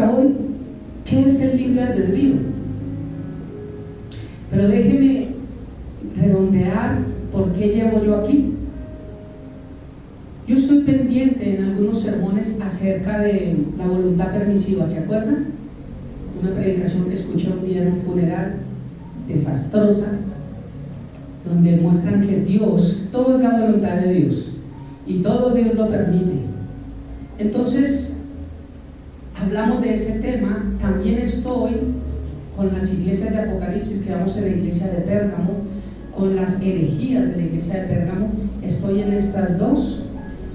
para hoy, ¿qué es el libre albedrío? Pero déjeme redondear por qué llevo yo aquí. Yo estoy pendiente en algunos sermones acerca de la voluntad permisiva, ¿se acuerdan? Una predicación que escuché un día en un funeral, desastrosa, donde muestran que Dios, todo es la voluntad de Dios y todo Dios lo permite. Entonces, hablamos de ese tema. También estoy con las iglesias de Apocalipsis, que vamos en la iglesia de Pérgamo, con las herejías de la iglesia de Pérgamo. Estoy en estas dos.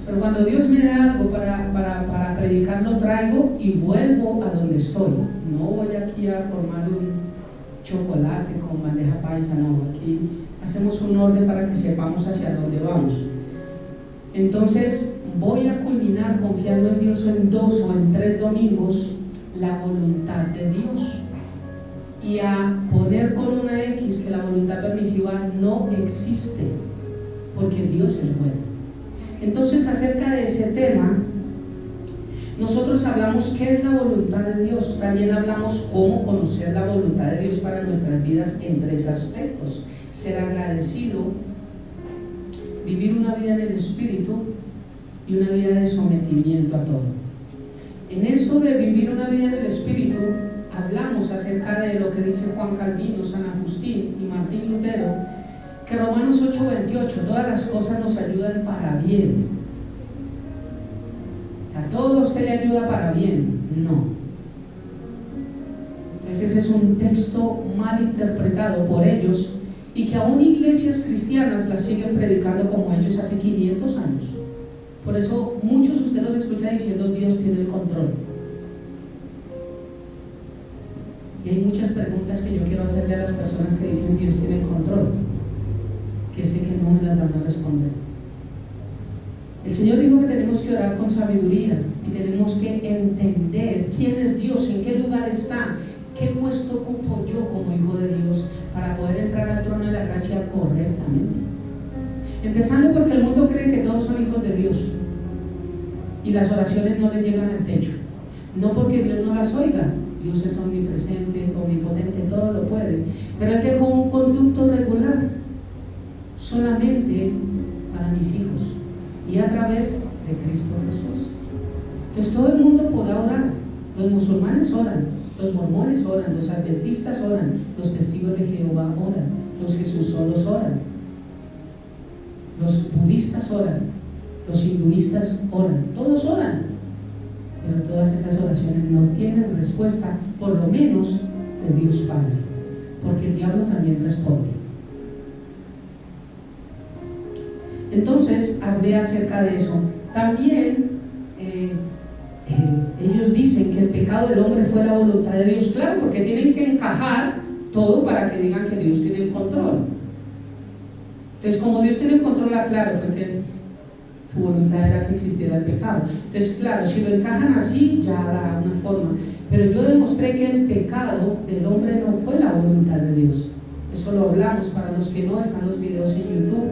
Pero cuando Dios me da algo para predicar, lo traigo y vuelvo a donde estoy. No voy aquí a formar un chocolate con bandeja paisa, no. Aquí hacemos un orden para que sepamos hacia dónde vamos. Entonces voy a culminar confiando en Dios en 2 o en 3 domingos la voluntad de Dios, y a poner con una X que la voluntad permisiva no existe, porque Dios es bueno. Entonces, acerca de ese tema, nosotros hablamos qué es la voluntad de Dios. También hablamos cómo conocer la voluntad de Dios para nuestras vidas en 3 aspectos: ser agradecido, vivir una vida en el Espíritu y una vida de sometimiento a todo. En eso de vivir una vida en el Espíritu, hablamos acerca de lo que dice Juan Calvino, San Agustín y Martín Lutero, que Romanos 8:28, todas las cosas nos ayudan para bien. O sea, todo a usted le ayuda para bien. No. Entonces ese es un texto mal interpretado por ellos, y que aún iglesias cristianas las siguen predicando como ellos hace 500 años. Por eso muchos de ustedes los escuchan diciendo Dios tiene el control. Y hay muchas preguntas que yo quiero hacerle a las personas que dicen Dios tiene el control, que sé que no me las van a responder. El Señor dijo que tenemos que orar con sabiduría y tenemos que entender quién es Dios, en qué lugar está, qué puesto ocupo yo como hijo de Dios para poder entrar al trono de la gracia correctamente. Empezando porque el mundo cree que todos son hijos de Dios y las oraciones no les llegan al techo. No porque Dios no las oiga, Dios es omnipresente, omnipotente, todo lo puede, pero Él dejó un conducto regular solamente para mis hijos y a través de Cristo Jesús. Entonces todo el mundo podrá orar. Los musulmanes oran, los mormones oran, los adventistas oran, los testigos de Jehová oran, los Jesúsolos oran, los budistas oran, los hinduistas oran, todos oran, pero todas esas oraciones no tienen respuesta, por lo menos de Dios Padre, porque el diablo también responde. Entonces hablé acerca de eso. También ellos dicen que el pecado del hombre fue la voluntad de Dios. Claro, porque tienen que encajar todo para que digan que Dios tiene el control. Entonces, como Dios tiene el control, claro, fue que tu voluntad era que existiera el pecado. Entonces, claro, si lo encajan así, ya da una forma. Pero yo demostré que el pecado del hombre no fue la voluntad de Dios. Eso lo hablamos. Para los que no, están los videos en YouTube.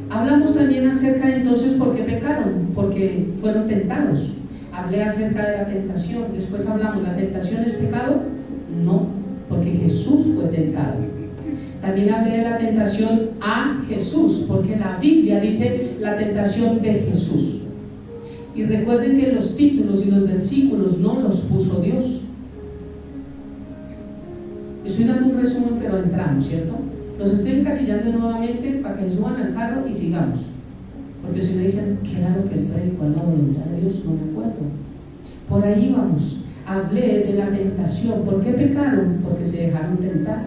Hablamos también acerca de entonces por qué pecaron, porque fueron tentados. Hablé acerca de la tentación. Después hablamos, ¿la tentación es pecado? No, porque Jesús fue tentado. También hablé de la tentación a Jesús, porque la Biblia dice la tentación de Jesús. Y recuerden que los títulos y los versículos no los puso Dios. Estoy dando un resumen, pero entramos, ¿cierto? Los estoy encasillando nuevamente para que suban al carro y sigamos. Porque si me dicen, ¿qué era lo que él predicó en la voluntad de Dios? No me acuerdo. Por ahí vamos. Hablé de la tentación. ¿Por qué pecaron? Porque se dejaron tentar.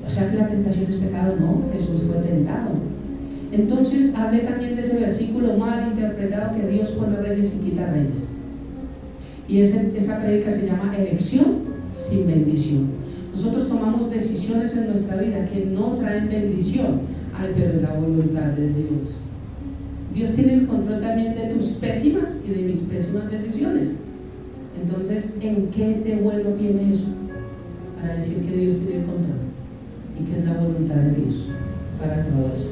O sea que la tentación es pecado. No, Jesús fue tentado. Entonces hablé también de ese versículo mal interpretado, que Dios pone reyes y quita reyes. Y esa prédica se llama elección sin bendición. Nosotros tomamos decisiones en nuestra vida que no traen bendición. Ay, pero es la voluntad de Dios. Dios tiene el control también de tus pésimas y de mis pésimas decisiones. Entonces, ¿en qué de bueno tiene eso? Para decir que Dios tiene el control y que es la voluntad de Dios para todo eso.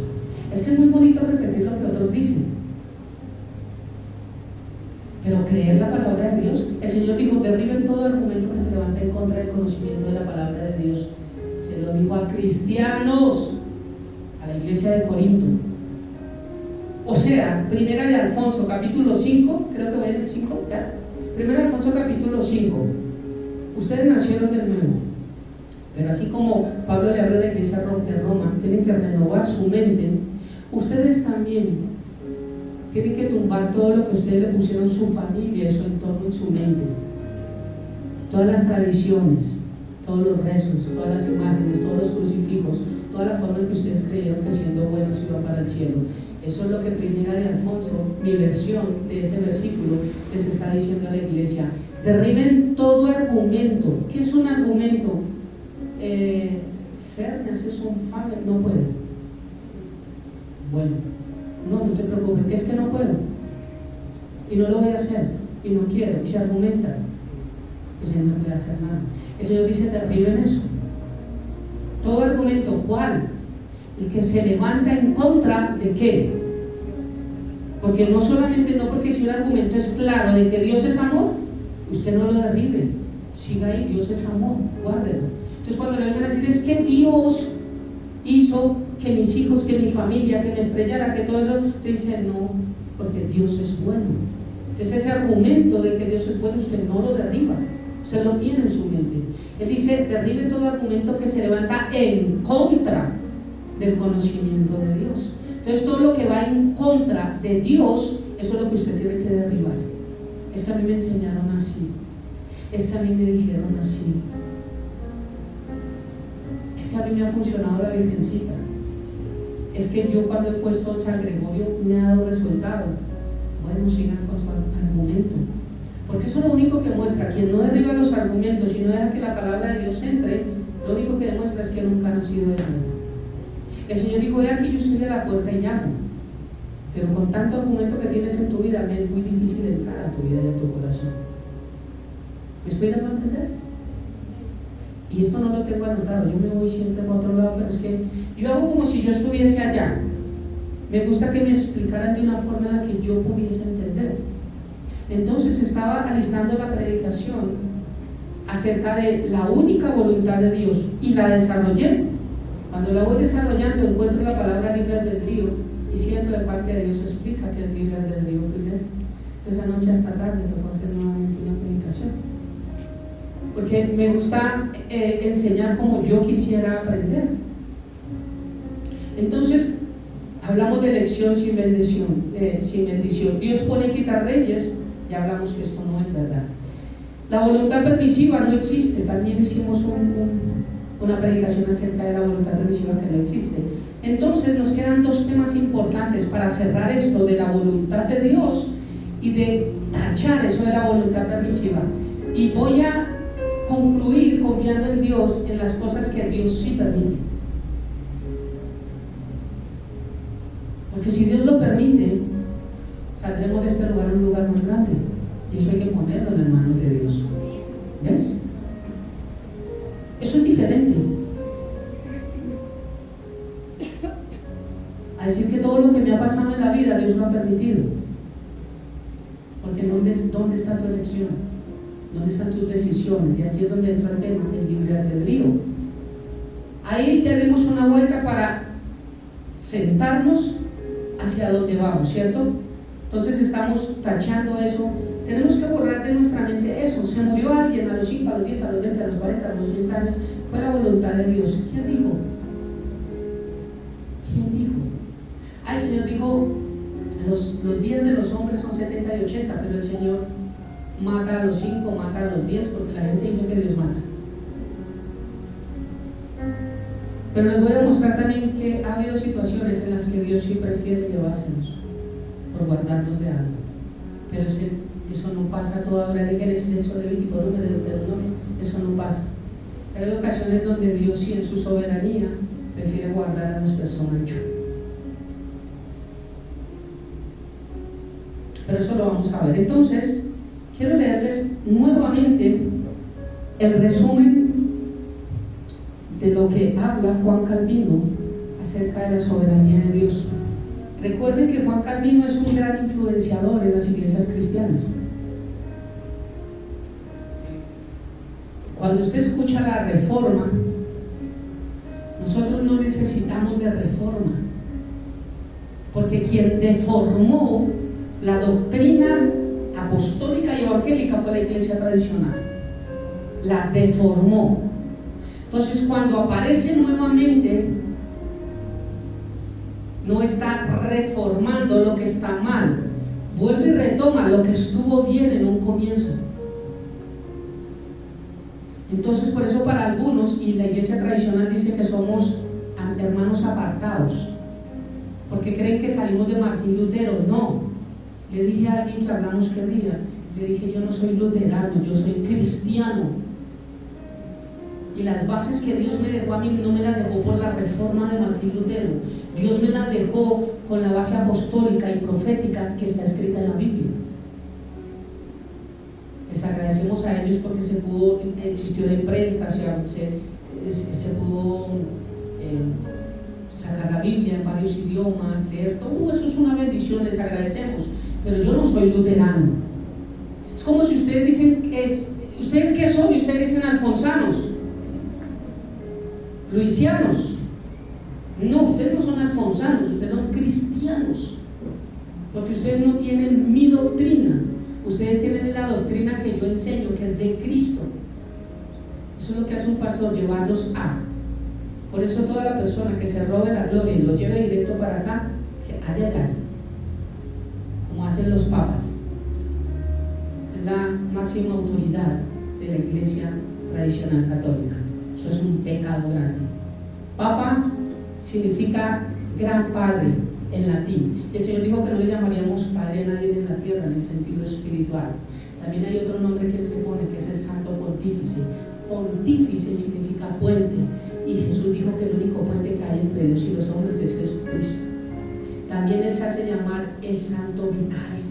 Es que es muy bonito repetir lo que otros dicen, pero creer la palabra de Dios. El Señor dijo, derriben todo argumento que se levanta en contra del conocimiento de la palabra de Dios. Se lo dijo a cristianos, a la iglesia de Corinto. O sea, primera de Alfonso, capítulo 5, creo que va en el 5, ¿ya? Primera de Alfonso, capítulo 5. Ustedes nacieron de nuevo, pero así como Pablo le habla a la iglesia de Roma, tienen que renovar su mente. Ustedes también tienen que tumbar todo lo que ustedes le pusieron su familia, su entorno y su mente. Todas las tradiciones, todos los rezos, todas las imágenes, todos los crucifijos, toda la forma en que ustedes creyeron que siendo buenos iban para el cielo. Eso es lo que primera de Alfonso, mi versión de ese versículo, les está diciendo a la iglesia. Derriben todo argumento. ¿Qué es un argumento? Fernández es un fame, no puede. Bueno, no te preocupes, es que no puedo. Y no lo voy a hacer, y no quiero, y se argumenta. Pues él no puede hacer nada. El Señor dice, derriben eso. Todo argumento, ¿cuál? El que se levanta en contra de qué. Porque no solamente, no porque si un argumento es claro de que Dios es amor, usted no lo derribe, siga ahí, Dios es amor, guárdelo. Entonces cuando le vengan a decir, es que Dios hizo que mis hijos, que mi familia, que me estrellara, que todo eso, usted dice, no, porque Dios es bueno. Entonces ese argumento de que Dios es bueno, usted no lo derriba, usted lo tiene en su mente. Él dice, derribe todo argumento que se levanta en contra del conocimiento de Dios. Entonces todo lo que va en contra de Dios, eso es lo que usted tiene que derribar. Es que a mí me enseñaron así, es que a mí me dijeron así, es que a mí me ha funcionado la Virgencita, es que yo cuando he puesto el San Gregorio me ha dado resultado. Bueno, sigan con su argumento, porque eso es lo único que muestra. Quien no derriba los argumentos y no deja que la palabra de Dios entre, lo único que demuestra es que nunca ha nacido de nuevo. El Señor dijo, he aquí yo estoy a la puerta y llamo, pero con tanto argumento que tienes en tu vida me es muy difícil entrar a tu vida y a tu corazón. ¿Me estoy dando a entender? Y esto no lo tengo anotado, yo me voy siempre para otro lado, pero es que yo hago como si yo estuviese allá. Me gusta que me explicaran de una forma en la que yo pudiese entender. Entonces estaba alistando la predicación acerca de la única voluntad de Dios y la desarrollé. Cuando la voy desarrollando encuentro la palabra libre albedrío y siento de parte de Dios explica que es libre albedrío primero. Entonces anoche hasta tarde tocó hacer nuevamente una predicación, porque me gusta enseñar como yo quisiera aprender. Entonces hablamos de elección sin bendición, Dios pone y quita reyes, ya hablamos que esto no es verdad. La voluntad permisiva no existe, también hicimos una predicación acerca de la voluntad permisiva que no existe. Entonces nos quedan dos temas importantes para cerrar esto de la voluntad de Dios y de tachar eso de la voluntad permisiva. Y voy a concluir confiando en Dios, en las cosas que Dios sí permite. Porque si Dios lo permite, saldremos de este lugar a un lugar más grande. Y eso hay que ponerlo en las manos de Dios. ¿Ves? Eso es diferente a decir que todo lo que me ha pasado en la vida Dios lo ha permitido. Porque ¿dónde está tu elección? ¿Dónde están tus decisiones? Y aquí es donde entra el tema del libre albedrío. Ahí ya dimos una vuelta para sentarnos hacia dónde vamos, ¿cierto? Entonces estamos tachando eso. Tenemos que borrar de nuestra mente eso. Se murió alguien a los 5, a los 10, a los 20, a los 40, a los 80 años. Fue la voluntad de Dios. ¿Quién dijo? ¿Quién dijo? El Señor dijo, los días de los hombres son 70 y 80, pero el Señor mata a los 5, mata a los 10, porque la gente dice que Dios mata. Pero les voy a demostrar también que ha habido situaciones en las que Dios sí prefiere llevárselos por guardarnos de algo. Pero eso no pasa toda hora de Génesis, eso de Levítico, Número, de Deuteronomio, eso no pasa. Hay ocasiones donde Dios sí en su soberanía prefiere guardar a las personas. Pero eso lo vamos a ver. Entonces, quiero leerles nuevamente el resumen de lo que habla Juan Calvino acerca de la soberanía de Dios. Recuerden que Juan Calvino es un gran influenciador en las iglesias cristianas. Cuando usted escucha la reforma, nosotros no necesitamos de reforma, porque quien deformó la doctrina apostólica y evangélica fue la iglesia tradicional. La deformó. Entonces, cuando aparece nuevamente, no está reformando lo que está mal, vuelve y retoma lo que estuvo bien en un comienzo. Entonces, por eso para algunos, y la iglesia tradicional dice que somos hermanos apartados, porque creen que salimos de Martín Lutero. No, le dije a alguien que hablamos qué día, le dije: yo no soy luterano, yo soy cristiano, y las bases que Dios me dejó a mí no me las dejó por la reforma de Martín Lutero, Dios me las dejó con la base apostólica y profética que está escrita en la Biblia. Les agradecemos a ellos porque existió la imprenta, se pudo sacar la Biblia en varios idiomas, leer, todo eso es una bendición, les agradecemos, pero yo no soy luterano. Es como si ustedes dicen que, ¿ustedes qué son? Y ustedes dicen alfonsanos, luisianos. No, ustedes no son alfonsanos, ustedes son cristianos, porque ustedes no tienen mi doctrina. Ustedes tienen la doctrina que yo enseño, que es de Cristo. Eso es lo que hace un pastor, llevarlos a. Por eso toda la persona que se robe la gloria y lo lleve directo para acá, que ay, como hacen los papas, que es la máxima autoridad de la iglesia tradicional católica. Eso es un pecado grande. Papa significa gran padre en latín. El Señor dijo que no le llamaríamos padre a nadie en la tierra en el sentido espiritual. También hay otro nombre que Él se pone, que es el Santo Pontífice. Pontífice significa puente, y Jesús dijo que el único puente que hay entre Dios y los hombres es Jesucristo. También Él se hace llamar el Santo Vicario.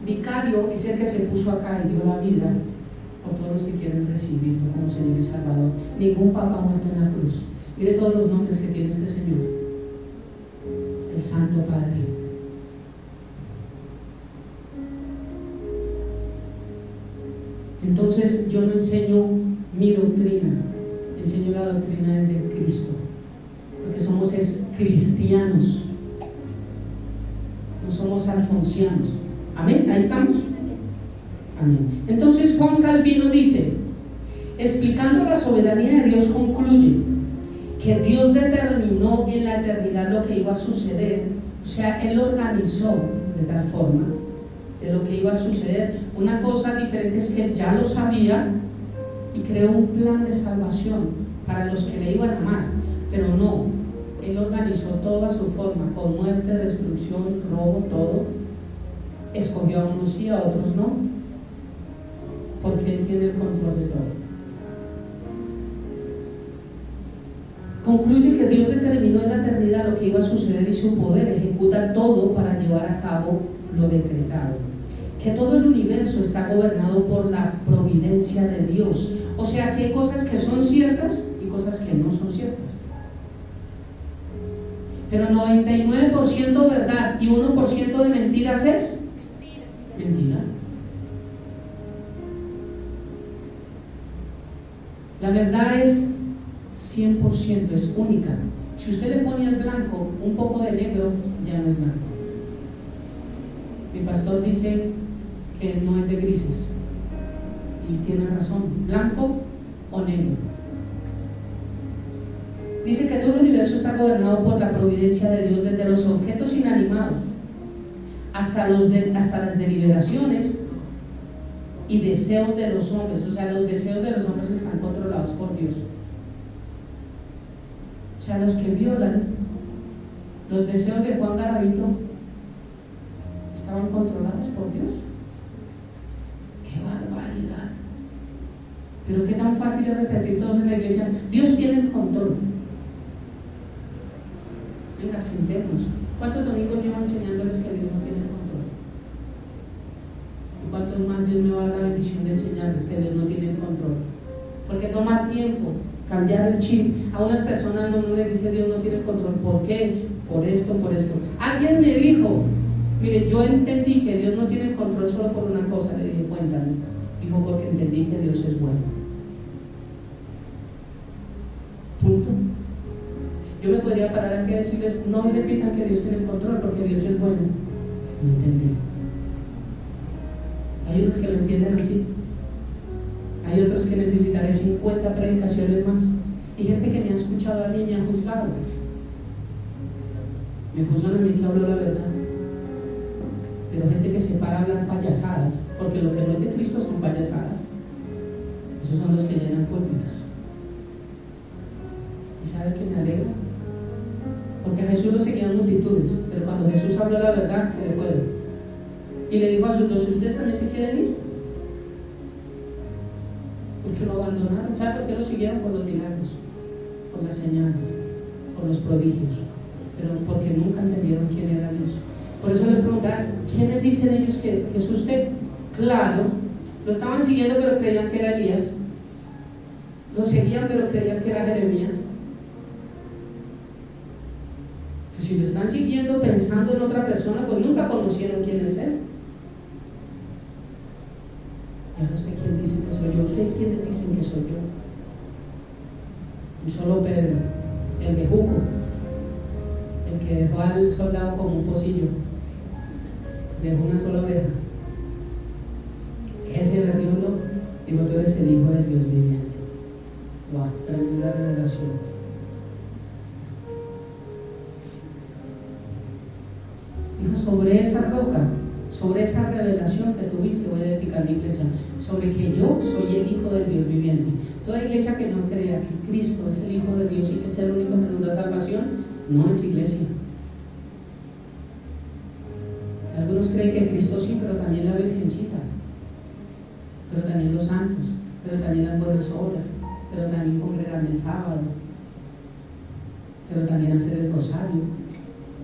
Vicario es el que se puso acá y dio la vida por todos los que quieren recibirlo como Señor y Salvador. Ningún papa ha muerto en la cruz. Mire todos los nombres que tiene este Señor. El Santo Padre. Entonces yo no enseño mi doctrina, enseño la doctrina desde Cristo, porque somos cristianos, no somos alfonsianos. Amén, ahí estamos. Amén. Entonces Juan Calvino dice, explicando la soberanía de Dios, concluye que Dios determinó en la eternidad lo que iba a suceder, o sea, Él organizó de tal forma de lo que iba a suceder. Una cosa diferente es que Él ya lo sabía y creó un plan de salvación para los que le iban a amar, pero no, Él organizó todo a su forma, con muerte, destrucción, robo, todo. Escogió a unos sí, a otros no, porque Él tiene el control de todo. Concluye que Dios determinó en la eternidad lo que iba a suceder y su poder ejecuta todo para llevar a cabo lo decretado. Que todo el universo está gobernado por la providencia de Dios. O sea que hay cosas que son ciertas y cosas que no son ciertas. Pero 99% verdad y 1% de mentiras es mentira. La verdad es 100%, es única. Si usted le pone al blanco un poco de negro, ya no es blanco. Mi pastor dice que no es de grises, y tiene razón, blanco o negro. Dice que todo el universo está gobernado por la providencia de Dios, desde los objetos inanimados hasta las deliberaciones y deseos de los hombres. O sea, los deseos de los hombres están controlados por Dios. O sea, los que violan, los deseos de Juan Garavito estaban controlados por Dios. ¡Qué barbaridad! Pero qué tan fácil es repetir todos en la iglesia. Dios tiene el control. Venga, sentémonos. ¿Cuántos domingos llevo enseñándoles que Dios no tiene el control? ¿Y cuántos más Dios me va a dar la bendición de enseñarles que Dios no tiene el control? Porque toma tiempo cambiar el chip. A unas personas no les dice Dios no tiene el control. ¿Por qué? Por esto, por esto. Alguien me dijo, mire, yo entendí que Dios no tiene el control solo por una cosa. Le dije, cuéntame. Dijo, porque entendí que Dios es bueno. Yo me podría parar aquí y decirles, no repitan que Dios tiene el control, porque Dios es bueno. No entendí. Hay unos que lo entienden así. Hay otros que necesitaré 50 predicaciones más. Y gente que me ha escuchado a mí y me ha juzgado. Me juzgan a mí que hablo la verdad. Pero gente que se para a hablar payasadas, porque lo que no es de Cristo son payasadas. Esos son los que llenan púlpitos. ¿Y sabe que me alegra? Porque a Jesús lo seguían multitudes, pero cuando Jesús habló la verdad, se le fueron. Y le dijo a sus 12, ¿ustedes también se quieren ir? Porque lo abandonaron. ¿Sabe por qué lo siguieron? Por los milagros, por las señales, por los prodigios, pero porque nunca entendieron quién era Dios. Por eso les preguntaban, ¿quiénes dicen ellos que es usted? Claro, lo estaban siguiendo pero creían que era Elías, lo seguían pero creían que era Jeremías. Pues si lo están siguiendo pensando en otra persona, pues nunca conocieron quién es él. Y ahora usted, ¿quién dice que soy yo? ¿Ustedes quiénes dicen que soy yo? Y solo Pedro, el bejuco, el que dejó al soldado como un pocillo, le dejó una sola oveja. Ese berriundo dijo, tú eres el hijo del Dios viviente. Wow, tremenda revelación. Dijo, sobre esa roca, sobre esa revelación que tuviste, voy a edificar mi iglesia, sobre que yo soy el hijo del Dios viviente. Toda iglesia que no crea que Cristo es el hijo de Dios y que es el único que nos da salvación, no es iglesia. Algunos creen que Cristo sí, pero también la Virgencita, pero también los santos, pero también las buenas obras, pero también congregarme el sábado, pero también hacer el rosario.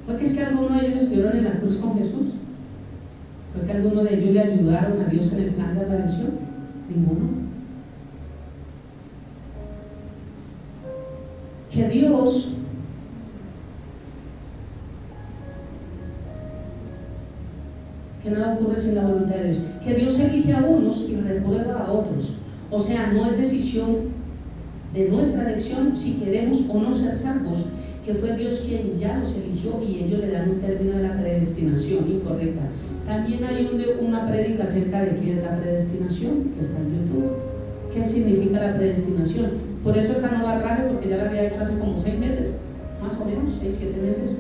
¿Fue que es que algunos de ellos estuvieron en la cruz con Jesús? ¿Fue que algunos de ellos le ayudaron a Dios en el plan de redención? Ninguno. Que Dios que nada ocurre sin la voluntad de Dios, que Dios elige a unos y reprueba a otros. O sea, no es decisión de nuestra elección si queremos o no ser salvos, que fue Dios quien ya los eligió y ellos le dan un término de la predestinación incorrecta. También hay una prédica acerca de qué es la predestinación, que está en YouTube. ¿Qué significa la predestinación? Por eso esa no la traje, porque ya la había hecho hace como 6 meses, más o menos, 6, 7 meses.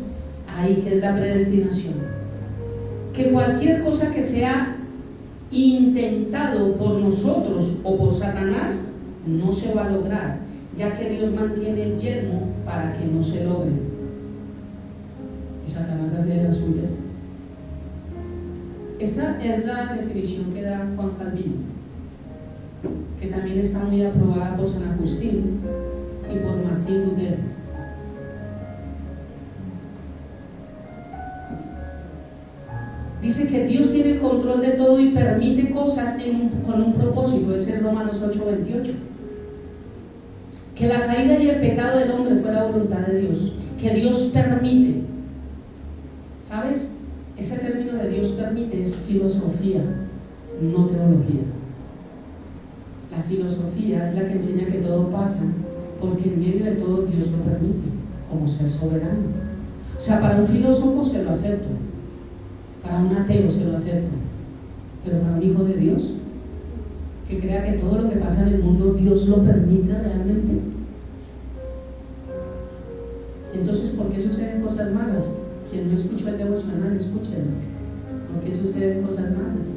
Ahí, ¿qué es la predestinación? Que cualquier cosa que sea intentado por nosotros o por Satanás no se va a lograr, ya que Dios mantiene el yermo para que no se logre. Y Satanás hace de las suyas. Esta es la definición que da Juan Calvino, que también está muy aprobada por San Agustín y por Martín Lutero. Dice que Dios tiene el control de todo y permite cosas con un propósito. Ese es Romanos 8:28. Que la caída y el pecado del hombre fue la voluntad de Dios, que Dios permite. ¿Sabes? Ese término de Dios permite es filosofía, no teología. La filosofía es la que enseña que todo pasa porque en medio de todo Dios lo permite, como ser soberano. O sea, para un filósofo se lo acepto, para un ateo se lo acepto, pero para un hijo de Dios, que crea que todo lo que pasa en el mundo Dios lo permite realmente. Entonces, ¿por qué suceden cosas malas? Quien no escuchó el devocional, escúchelo. ¿Por qué suceden cosas malas?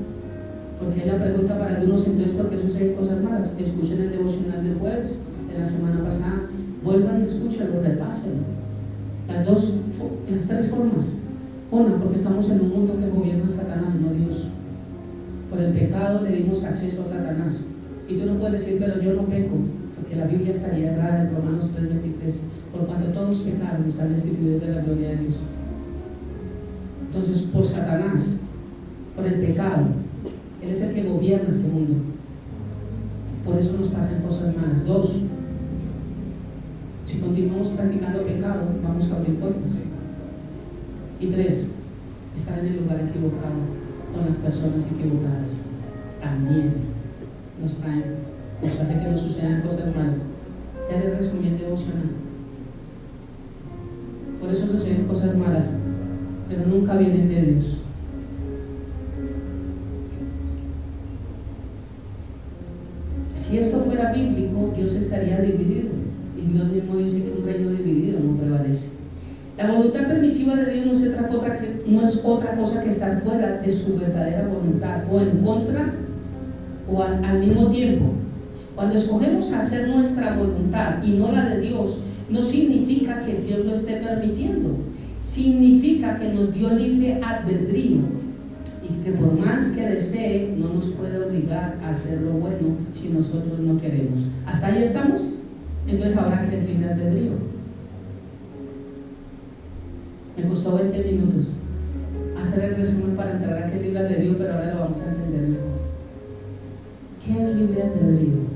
Porque hay la pregunta para algunos, entonces, ¿por qué suceden cosas malas? Escuchen el devocional del jueves, de la semana pasada, vuelvan y escúchenlo, repásenlo. Las 3 formas. Una, porque estamos en un mundo que gobierna Satanás, no Dios. Por el pecado le dimos acceso a Satanás. Y tú no puedes decir, pero yo no peco, porque la Biblia estaría errada en Romanos 3:23. Por cuanto todos pecaron, están destituidos de la gloria de Dios. Entonces, por Satanás, por el pecado, él es el que gobierna este mundo. Por eso nos pasan cosas malas. 2, si continuamos practicando pecado, vamos a abrir puertas. Y 3, estar en el lugar equivocado, con las personas equivocadas, también nos hace que nos sucedan cosas malas. Ya les resumí el devocional. Por eso suceden cosas malas, pero nunca vienen de Dios. Si esto fuera bíblico, Dios estaría dividido. Y Dios mismo dice que un reino dividido no prevalece. La voluntad permisiva de Dios no es otra cosa que estar fuera de su verdadera voluntad, o en contra o al mismo tiempo. Cuando escogemos hacer nuestra voluntad y no la de Dios, no significa que Dios lo esté permitiendo, significa que nos dio libre albedrío y que por más que desee no nos puede obligar a hacer lo bueno si nosotros no queremos. ¿Hasta ahí estamos? Entonces, ¿ahora qué es libre albedrío? Me costó 20 minutos hacer el resumen para entrar a qué es libre albedrío, pero ahora lo vamos a entender mejor. ¿Qué es libre albedrío?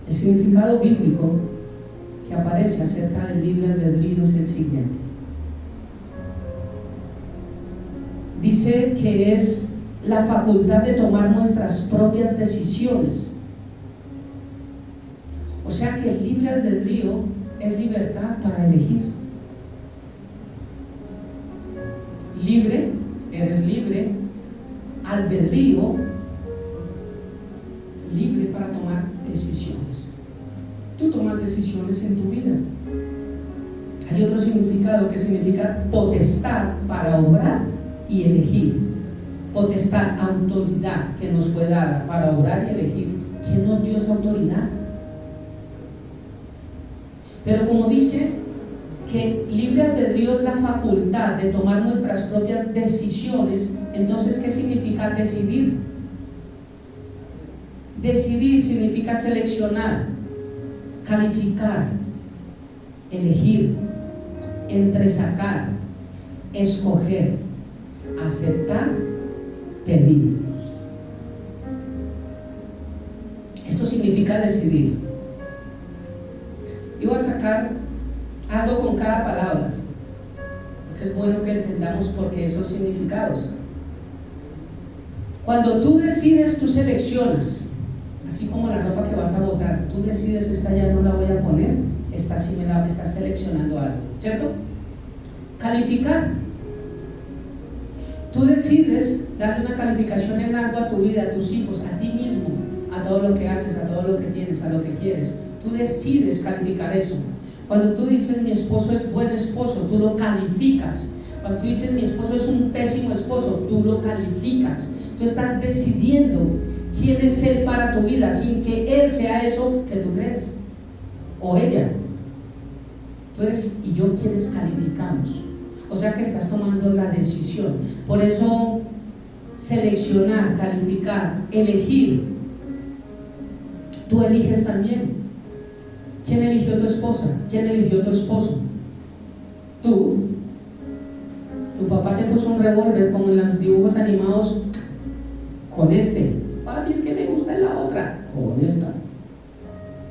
El significado bíblico que aparece acerca del libre albedrío es el siguiente. Dice que es la facultad de tomar nuestras propias decisiones. O sea que el libre albedrío es libertad para elegir. Libre, eres libre. Albedrío, libre para tomar decisiones. Tú tomas decisiones en tu vida. Hay otro significado que significa potestad para obrar y elegir. Potestad, autoridad que nos fue dada para obrar y elegir. ¿Quién nos dio esa autoridad? Pero como dice que libre albedrío es la facultad de tomar nuestras propias decisiones, entonces ¿qué significa decidir? Decidir significa seleccionar, calificar, elegir, entresacar, escoger, aceptar, pedir. Esto significa decidir. Yo voy a sacar algo con cada palabra, porque es bueno que entendamos por qué esos significados. Cuando tú decides, tú seleccionas, así como la ropa que vas a botar. Tú decides, esta ya no la voy a poner, esta sí me la estás seleccionando algo, ¿cierto? Calificar. Tú decides darle una calificación en algo a tu vida, a tus hijos, a ti mismo, a todo lo que haces, a todo lo que tienes, a lo que quieres. Tú decides calificar eso. Cuando tú dices mi esposo es buen esposo, tú lo calificas. Cuando tú dices mi esposo es un pésimo esposo, tú lo calificas. Tú estás decidiendo quién es él para tu vida sin que él sea eso que tú crees, o ella. Entonces, y yo, ¿quiénes calificamos? O sea que estás tomando la decisión. Por eso, seleccionar, calificar, elegir. Tú eliges también. ¿Quién eligió tu esposa? ¿Quién eligió tu esposo? Tú. Tu papá te puso un revólver como en los dibujos animados con este. Papi, es que me gusta la otra. Con esta.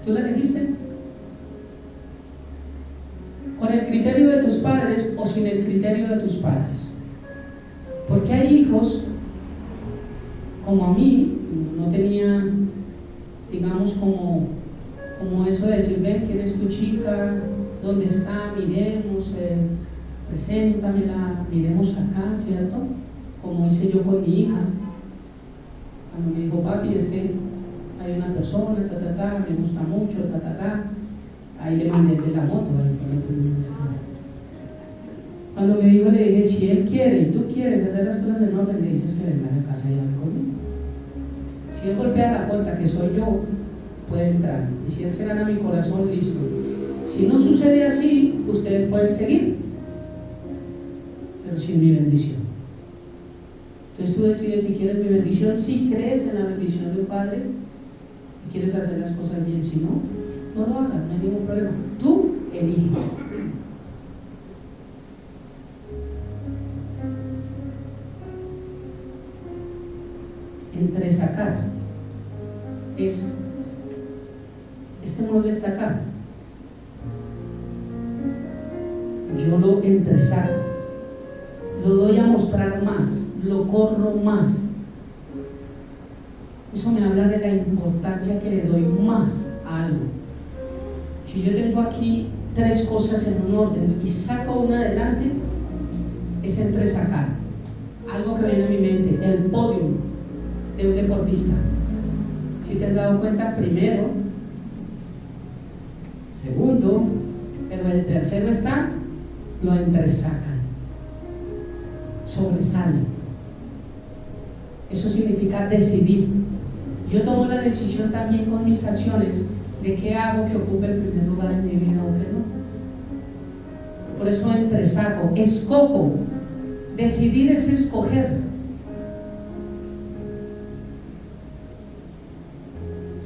¿Tú la elegiste? ¿Con el criterio de tus padres o sin el criterio de tus padres? Porque hay hijos, como a mí, no tenía, digamos, como eso de decir, ven, ¿quién es tu chica? ¿Dónde está? Miremos, preséntamela, miremos acá, ¿cierto? Como hice yo con mi hija. Cuando me dijo, papi, es que hay una persona, me gusta mucho, ahí le mandé de la moto, ahí fue la primera vez. Cuando me dijo, le dije, si él quiere y tú quieres hacer las cosas en orden, le dices que venga a la casa y hable conmigo. Si él golpea la puerta, que soy yo, puede entrar. Y si él se gana mi corazón, listo. Si no sucede así, ustedes pueden seguir, pero sin mi bendición. Entonces tú decides si quieres mi bendición, si crees en la bendición de un padre y quieres hacer las cosas bien. Si no, no lo hagas, no hay ningún problema. Tú eliges. Entresacar es, este mueble está acá, yo lo entresaco, lo doy a mostrar más, lo corro más. Eso me habla de la importancia que le doy más a algo. Si yo tengo aquí tres cosas en un orden y saco una adelante, es entresacar. Algo que viene a mi mente, el podio de un deportista. Si te has dado cuenta, primero, segundo, pero el tercero está, lo entresacan, sobresale. Eso significa decidir. Yo tomo la decisión también con mis acciones de qué hago que ocupe el primer lugar en mi vida o qué no. Por eso entresaco, escojo. Decidir es escoger.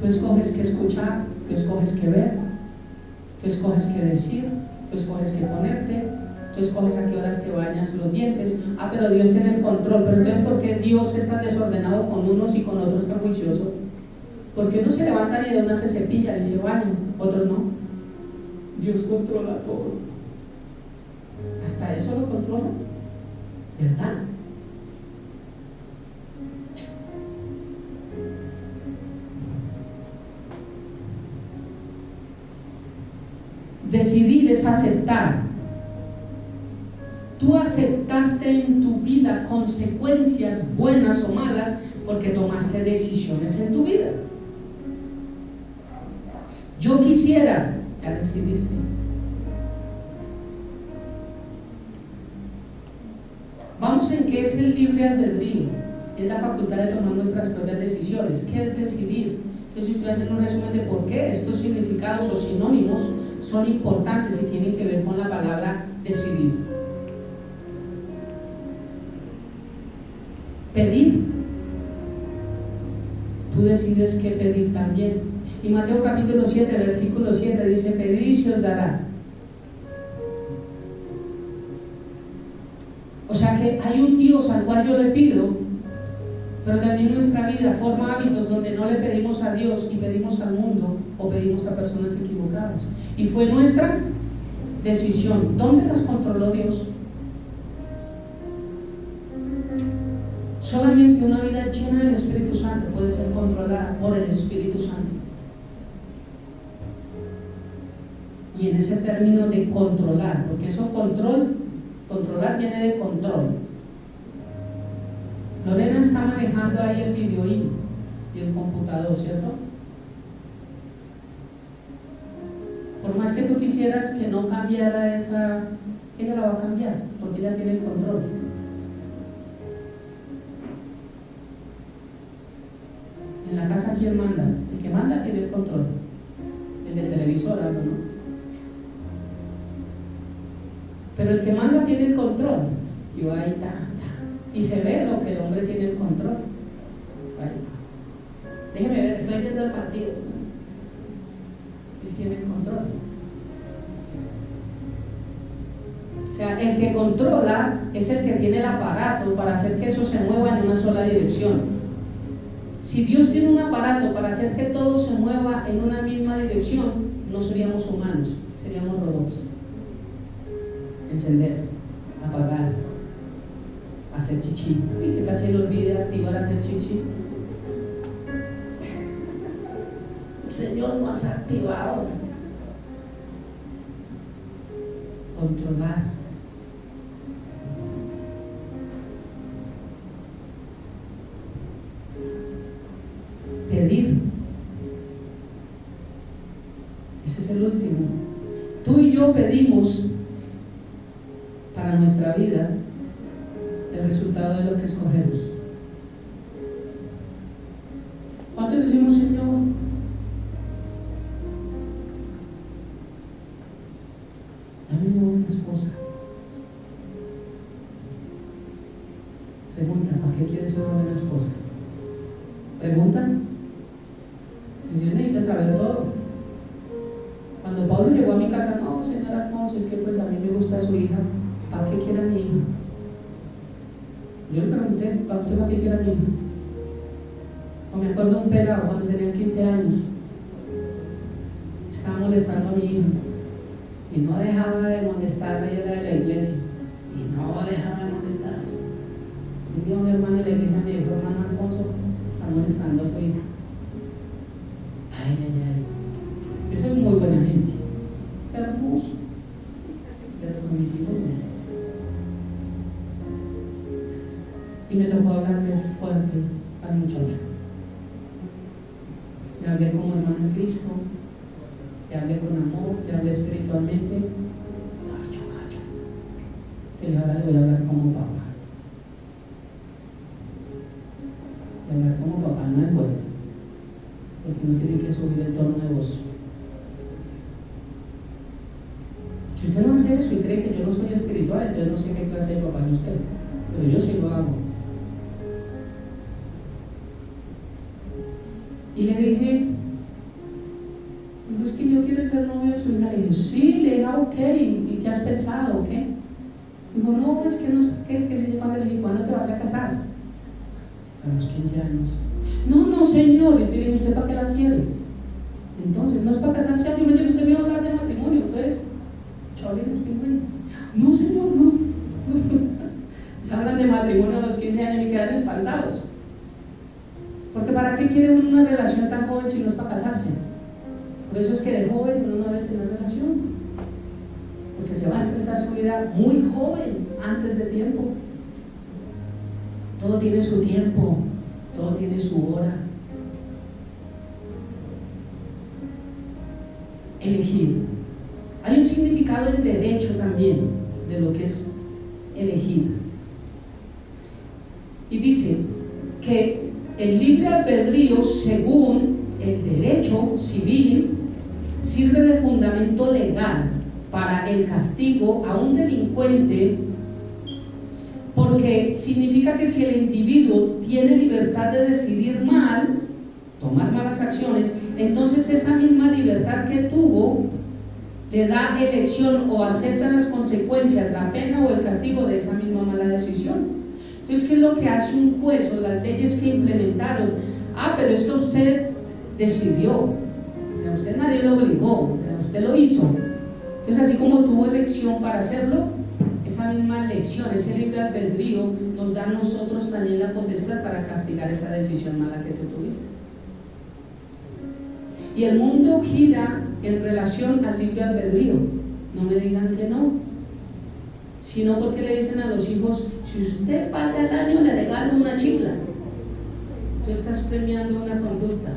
Tú escoges qué escuchar, tú escoges qué ver, tú escoges qué decir, tú escoges qué ponerte, tú escoges a qué horas te bañas los dientes. Pero Dios tiene el control. Pero entonces, ¿por qué Dios es tan desordenado con unos y con otros tan juicioso? Porque unos se levantan y de una se cepillan y se bañan, otros no. Dios controla todo. Hasta eso lo controla, ¿verdad? Decidir es aceptar. Tú aceptaste en tu vida consecuencias buenas o malas porque tomaste decisiones en tu vida. Yo quisiera, ya decidiste. Vamos en qué es el libre albedrío. Es la facultad de tomar nuestras propias decisiones. ¿Qué es decidir? Entonces estoy haciendo un resumen de por qué estos significados o sinónimos son importantes y tienen que ver con la palabra decidir. Pedir. Tú decides qué pedir también. Y Mateo capítulo 7, versículo 7 dice: pedid y se os dará. O sea que hay un Dios al cual yo le pido, pero también nuestra vida forma hábitos donde no le pedimos a Dios y pedimos al mundo o pedimos a personas equivocadas. Y fue nuestra decisión. ¿Dónde las controló Dios? Solamente una vida llena del Espíritu Santo puede ser controlada por el Espíritu Santo. Y en ese término de controlar, porque eso controlar viene de control. Lorena está manejando ahí el videoín y el computador, ¿cierto? Por más que tú quisieras que no cambiara esa, ella la va a cambiar, porque ella tiene el control. En la casa, ¿quién manda? El que manda tiene el control. El del televisor, algo, ¿no? Pero el que manda tiene el control. Yo ahí y se ve lo que el hombre tiene el control. Ahí. Déjeme ver, estoy viendo el partido. Él tiene el control. O sea, el que controla es el que tiene el aparato para hacer que eso se mueva en una sola dirección. Si Dios tiene un aparato para hacer que todo se mueva en una misma dirección, no seríamos humanos, seríamos robots. Encender, apagar, hacer chichi. ¿Y qué tal si le olvide activar hacer chichi? Señor, no has activado. Controlar. Pedir. Ese es el último. Tú y yo pedimos para nuestra vida el resultado de lo que escogemos. ¿Cuántos decimos, Señor? Dame una buena esposa. Pregunta, ¿para qué quieres una buena esposa? Pregunta. Dios necesita saber todo. Cuando Pablo llegó a mi casa, no, señor Alfonso, es que pues a mí me gusta su hija. ¿Para qué quiere a mi hija? Yo le pregunté, ¿para usted para qué quiere a mi hija? O me acuerdo de un pelado cuando tenía 15 años. Estaba molestando a mi hija. Y no dejaba de molestarla, ella era de la iglesia. Y no dejaba de molestar. Un día un hermano de la iglesia me dijo: hermano Alfonso, está molestando a su hija. Ay, ay, ay. Yo soy muy buena gente. Hermoso. pero con mis hijos no. Y me tocó hablarle fuerte al muchacho. Le hablé como hermano en Cristo, le hablé con amor, le hablé espiritualmente. Calla. Que ahora le voy a hablar como papá. Y hablar como papá no es bueno, porque no tiene que subir el tono de voz. Si usted no hace eso y cree que yo no soy espiritual, entonces no sé qué clase de papá es usted, pero yo sí lo hago. Y le dije, es que yo quiero ser novio de su hija. Le dije, sí, le dije, ok, ¿y qué has pensado? ¿Qué? Dijo, no, es que no sé qué, es que si cuando le dije, ¿cuándo te vas a casar? A los 15 años. No, señor. Y te dije, ¿usted para qué la quiere? Entonces, no es para casarse. Yo me dice que usted me va a hablar de matrimonio. Entonces, chavales, pingüinos. No, señor, no. Se hablan de matrimonio a los 15 años y quedan espantados. Porque ¿para qué quiere uno una relación tan joven si no es para casarse? Por eso es que de joven uno no debe tener relación, porque se va a estresar su vida muy joven, antes de tiempo. Todo tiene su tiempo, todo tiene su hora. Elegir. Hay un significado en derecho también de lo que es elegir. Y dice que el libre albedrío, según el derecho civil, sirve de fundamento legal para el castigo a un delincuente, porque significa que si el individuo tiene libertad de decidir mal, tomar malas acciones, entonces esa misma libertad que tuvo le da elección o acepta las consecuencias, la pena o el castigo de esa misma mala decisión. Entonces, ¿qué es lo que hace un juez o las leyes que implementaron? Pero es que usted decidió, o sea, usted nadie lo obligó, o sea, usted lo hizo. Entonces, así como tuvo elección para hacerlo, esa misma elección, ese libre albedrío, nos da a nosotros también la potestad para castigar esa decisión mala que tú tuviste. Y el mundo gira en relación al libre albedrío. No me digan que no. Sino porque le dicen a los hijos, si usted pasa el año le regalo una chifla. Tú estás premiando una conducta,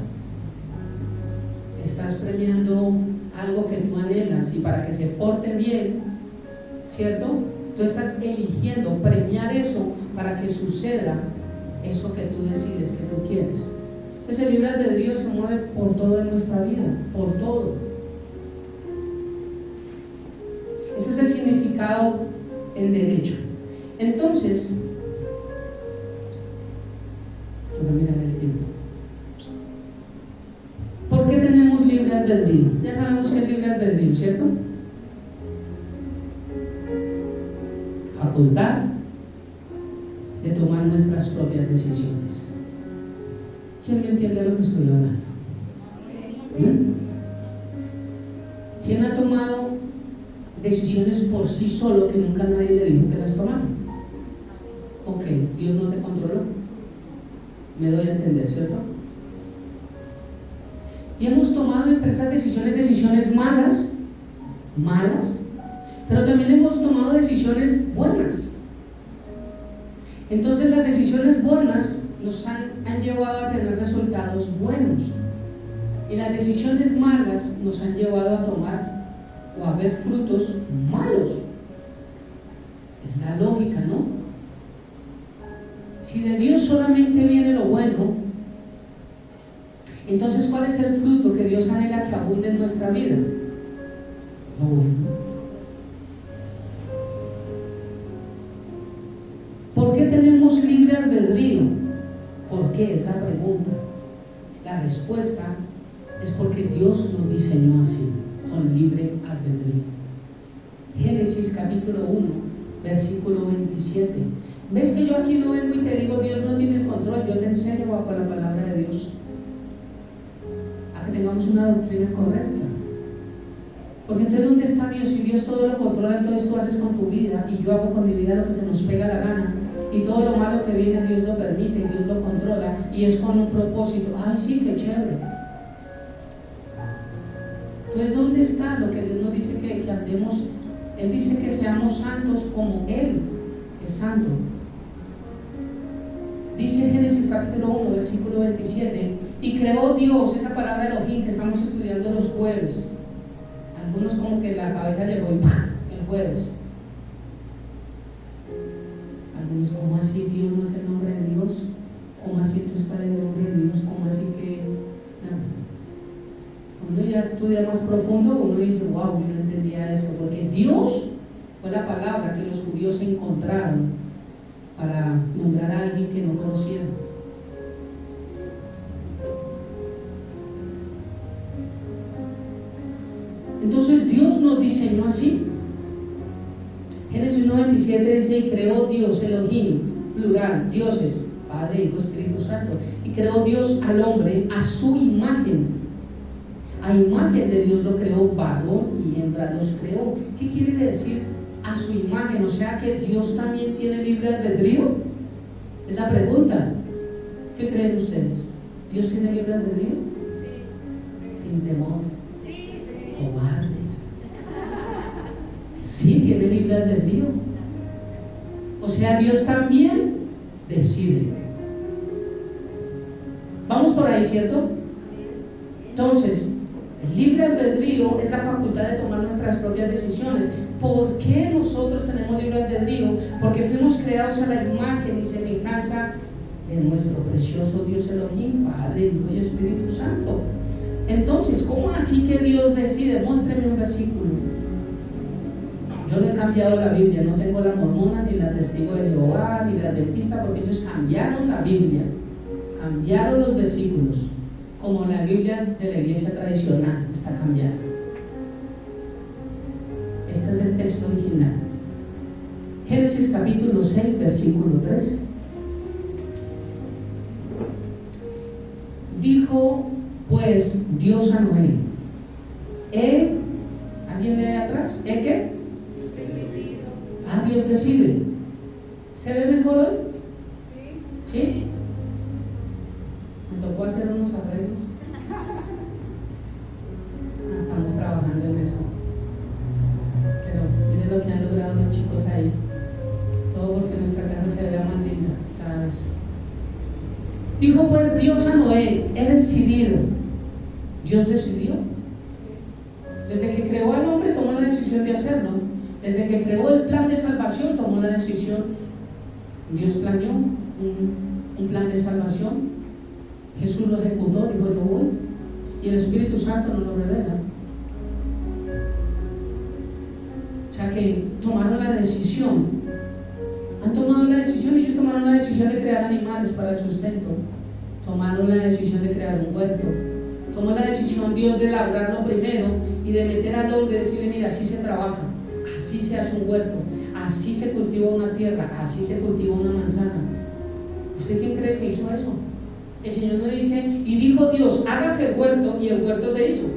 estás premiando algo que tú anhelas, y para que se porte bien, ¿cierto? Tú estás eligiendo premiar eso para que suceda eso que tú decides, que tú quieres. Entonces el libre albedrío se mueve por todo en nuestra vida, por todo. Ese es el significado en derecho. Entonces, voy a mirar el tiempo. ¿Por qué tenemos libre albedrío? Ya sabemos que es libre albedrío, ¿cierto? Facultad de tomar nuestras propias decisiones. ¿Quién me entiende lo que estoy hablando? ¿Quién ha tomado decisiones por sí solo que nunca nadie le dijo que las tomara? Ok, Dios no te controló. Me doy a entender, ¿cierto? Y hemos tomado entre esas decisiones malas, pero también hemos tomado decisiones buenas. Entonces las decisiones buenas nos han llevado a tener resultados buenos, y las decisiones malas nos han llevado a tomar o a ver frutos malos. Es la lógica, ¿no? Si de Dios solamente viene lo bueno, entonces ¿cuál es el fruto que Dios anhela que abunde en nuestra vida? Lo bueno. ¿Por qué tenemos libre albedrío? ¿Por qué? Es la pregunta. La respuesta es porque Dios nos diseñó así, con libre albedrío. Génesis capítulo 1, versículo 27. ¿Ves que yo aquí no vengo y te digo Dios no tiene el control? Yo te enseño bajo la palabra de Dios a que tengamos una doctrina correcta. Porque entonces, ¿dónde está Dios? Si Dios todo lo controla, entonces tú haces con tu vida y yo hago con mi vida lo que se nos pega la gana, y todo lo malo que viene Dios lo permite, Dios lo controla, y es con un propósito. ¡Ay, sí, qué chévere! Entonces, ¿dónde está lo que Dios nos dice que andemos Él dice que seamos santos como Él es santo. Dice Génesis capítulo 1, versículo 27, y creó Dios, esa palabra Elohim que estamos estudiando los jueves. Algunos como que la cabeza llegó y ¡pah! El jueves. Algunos, ¿cómo así Dios no es el nombre de Dios? ¿Cómo así entonces cuál es el nombre de Dios? ¿Cómo así que...? No. Uno ya estudia más profundo, uno dice, wow, yo no entendía esto, porque Dios fue la palabra que los judíos encontraron para nombrar a alguien que no conocían. Entonces Dios nos diseñó así. Génesis 1:27 dice, y creó Dios, Elohim, plural, dioses, Padre, Hijo, Espíritu Santo, y creó Dios al hombre a su imagen. A imagen de Dios lo creó, varón y hembra los creó. ¿Qué quiere decir a su imagen? O sea que Dios también tiene libre albedrío. Es la pregunta. ¿Qué creen ustedes? ¿Dios tiene libre albedrío? Sí. Sin temor. Cobardes. Sí, tiene libre albedrío. O sea, Dios también decide. Vamos por ahí, ¿cierto? Entonces, el libre albedrío es la facultad de tomar nuestras propias decisiones. ¿Por qué nosotros tenemos libre albedrío? Porque fuimos creados a la imagen y semejanza de nuestro precioso Dios Elohim, Padre, Hijo y Espíritu Santo. Entonces, ¿cómo así que Dios decide? Muéstreme un versículo. Yo no he cambiado la Biblia, no tengo la mormona, ni la testigo de Jehová, ni la adventista, porque ellos cambiaron la Biblia, cambiaron los versículos, como la Biblia de la iglesia tradicional está cambiada. Este es el texto original. Génesis capítulo 6, versículo 3. Dijo pues Dios a Noé, ¿alguien lee atrás? ¿Qué? Dios decide. ¿Se ve mejor hoy? ¿Sí? Me tocó hacer unos arreglos. Estamos trabajando en eso. Pero miren lo que han logrado los chicos ahí. Todo porque nuestra casa se vea más linda cada vez. Dijo pues Dios a Noé, he decidido. Dios decidió. Desde que creó al hombre tomó la decisión de hacerlo. Desde que creó el plan de salvación tomó la decisión. Dios planeó un plan de salvación. Jesús lo ejecutó, dijo yo voy. Y el Espíritu Santo nos lo revela. O sea que tomaron la decisión. Han tomado la decisión, ellos tomaron la decisión de crear animales para el sustento. Tomaron la decisión de crear un huerto. Tomó la decisión Dios de labrarlo primero y de meter al hombre y decirle, mira, así se trabaja, así se hace un huerto, así se cultiva una tierra, así se cultiva una manzana. ¿Usted quién cree que hizo eso? El Señor nos dice, y dijo Dios, hágase el huerto, y el huerto se hizo.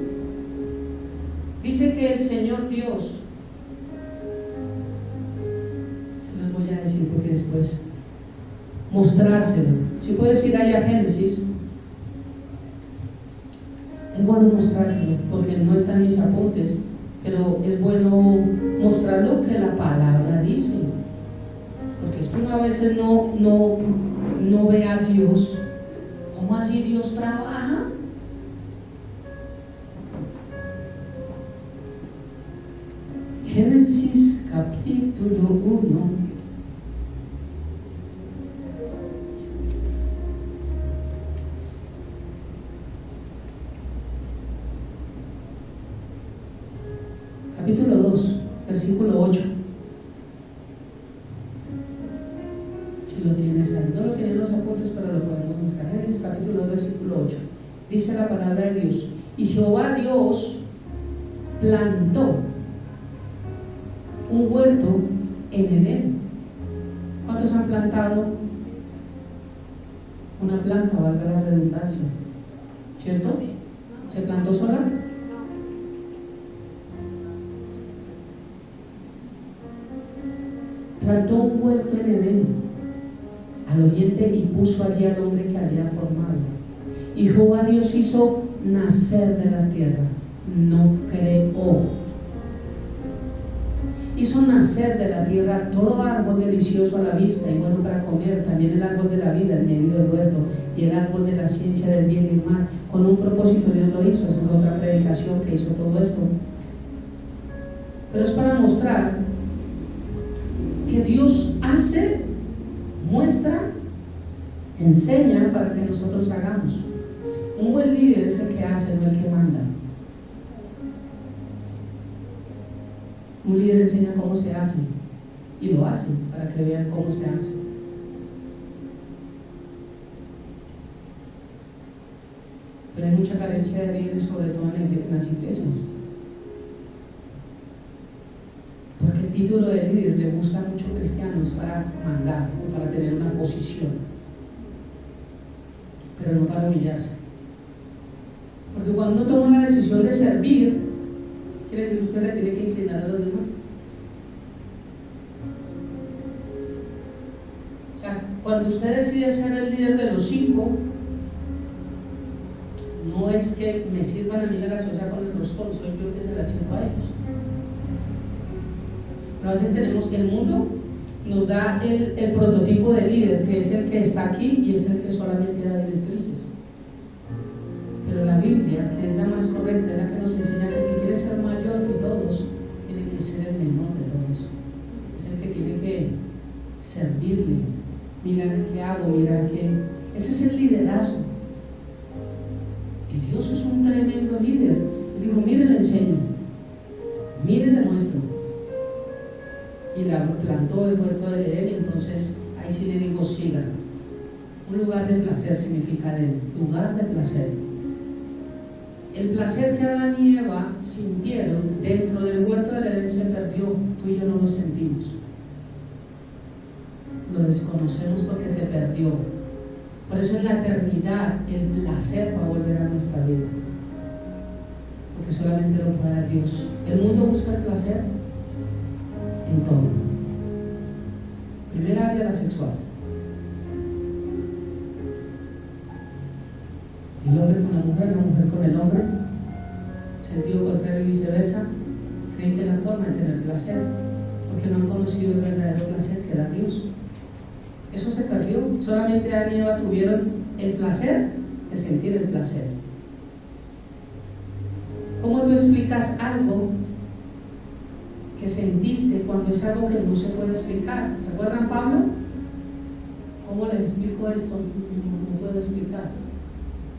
Dice que el Señor Dios, se los voy a decir porque después mostrárselo. Si puedes ir ahí a Génesis, es bueno mostrárselo porque no está en mis apuntes, pero es bueno mostrar lo que la palabra dice, porque es que uno a veces no ve a Dios. ¿Cómo así Dios trabaja? Génesis capítulo 1. Capítulo 2, versículo 8. Si lo tienes ahí, no lo tienen los apuntes, pero lo podemos buscar. Génesis capítulo 2, versículo 8. Dice la palabra de Dios: y Jehová Dios plantó un huerto en Edén. ¿Cuántos han plantado una planta, valga la redundancia? ¿Cierto? ¿Se plantó sola? Plantó un huerto en Edén, al oriente, y puso allí al hombre que había formado. Y Jehová Dios hizo nacer de la tierra, no creó. hizo nacer de la tierra todo árbol delicioso a la vista y bueno para comer, también el árbol de la vida en medio del huerto y el árbol de la ciencia del bien y el mal. Con un propósito Dios lo hizo. Esa es otra predicación que hizo todo esto. Pero es para mostrar que Dios hace, muestra, enseña para que nosotros hagamos. Un buen líder es el que hace, no el que manda. Un líder enseña cómo se hace y lo hace para que vean cómo se hace. Pero hay mucha carencia de líderes, sobre todo en las iglesias, porque el título de líder le gusta a muchos cristianos para mandar o para tener una posición, pero no para humillarse. Porque cuando uno toma la decisión de servir, quiere decir que usted le tiene que inclinar a los demás. O sea, cuando usted decide ser el líder de los 5, no es que me sirvan a mí la gaseosa con el roscón, soy yo el que se la sirvo a ellos. Pero a veces tenemos que el mundo nos da el prototipo de líder, que es el que está aquí y es el que solamente da directrices. Pero la Biblia, que es la más correcta, es la que nos enseña que el que quiere ser mayor que todos, tiene que ser el menor de todos. Es el que tiene que servirle. Mira qué hago, mira qué. Ese es el liderazgo. Y Dios es un tremendo líder. Y digo, mire, le enseño, mire, le muestro. Y la plantó el huerto del Edén, y entonces ahí sí le digo, sigan. Un lugar de placer significa Edén, lugar de placer. El placer que Adán y Eva sintieron dentro del huerto del Edén se perdió. Tú y yo no lo sentimos. Lo desconocemos porque se perdió. Por eso en la eternidad el placer va a volver a nuestra vida, porque solamente lo puede dar Dios. El mundo busca el placer en todo. Primera área, la sexual. El hombre con la mujer con el hombre, sentido contrario y viceversa. Creen que es la forma de tener placer, porque no han conocido el verdadero placer que da Dios. Eso se perdió. Solamente Adán y Eva tuvieron el placer de sentir el placer. ¿Cómo tú explicas algo que sentiste cuando es algo que no se puede explicar? ¿Se acuerdan, Pablo? ¿Cómo les explico esto? No puedo explicar.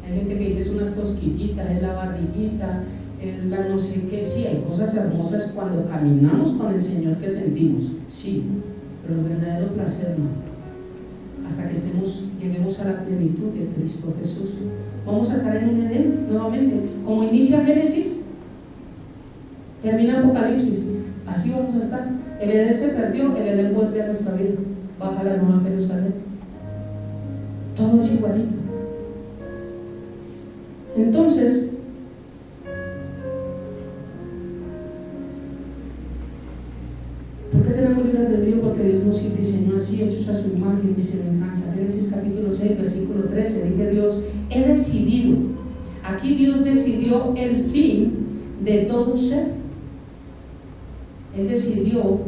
Hay gente que dice es unas cosquillitas, es la barriguita, es la no sé qué. Sí, hay cosas hermosas cuando caminamos con el Señor que sentimos, sí, pero el verdadero placer no. Hasta que lleguemos a la plenitud de Cristo Jesús. Vamos a estar en un Edén nuevamente. Como inicia Génesis, termina Apocalipsis. Así vamos a estar. El Edén se perdió, el Edén vuelve a nuestra vida. Baja la Nueva Jerusalén. Todo es igualito. Entonces, ¿por qué tenemos libre albedrío? Porque Dios nos diseñó así, hechos a su imagen y semejanza. Génesis capítulo 6, versículo 13, dije Dios, he decidido. Aquí Dios decidió el fin de todo ser. Él decidió.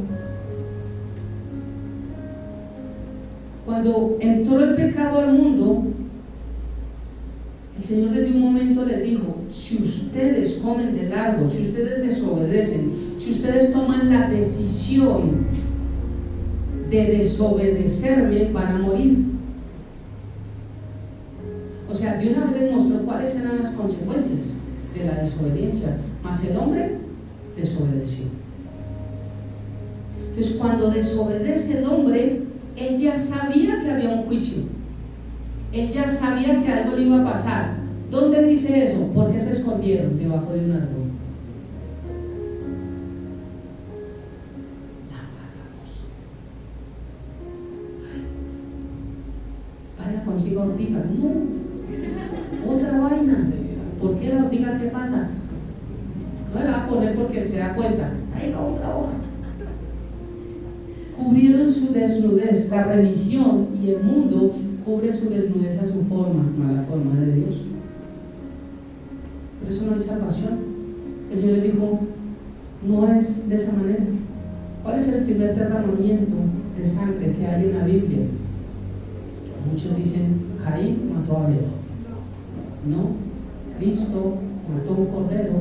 Cuando entró el pecado al mundo, el Señor desde un momento les dijo, si ustedes comen del árbol, si ustedes desobedecen, si ustedes toman la decisión de desobedecerme, van a morir. O sea, de una vez les mostró cuáles eran las consecuencias de la desobediencia, mas el hombre desobedeció. Entonces, cuando desobedece el hombre, él ya sabía que había un juicio. Él ya sabía que algo le iba a pasar. ¿Dónde dice eso? ¿Por qué se escondieron debajo de un árbol? Vaya, consiga ortiga. No, otra vaina. ¿Por qué la ortiga qué pasa? No la va a poner porque se da cuenta. Traiga otra hoja. Cubrieron su desnudez. La religión y el mundo cubre su desnudez a su forma, no a la forma de Dios. Por eso no hay salvación. El Señor les dijo, no es de esa manera. ¿Cuál es el primer derramamiento de sangre que hay en la Biblia? Muchos dicen, Caín mató a Abel. No, Cristo mató un cordero,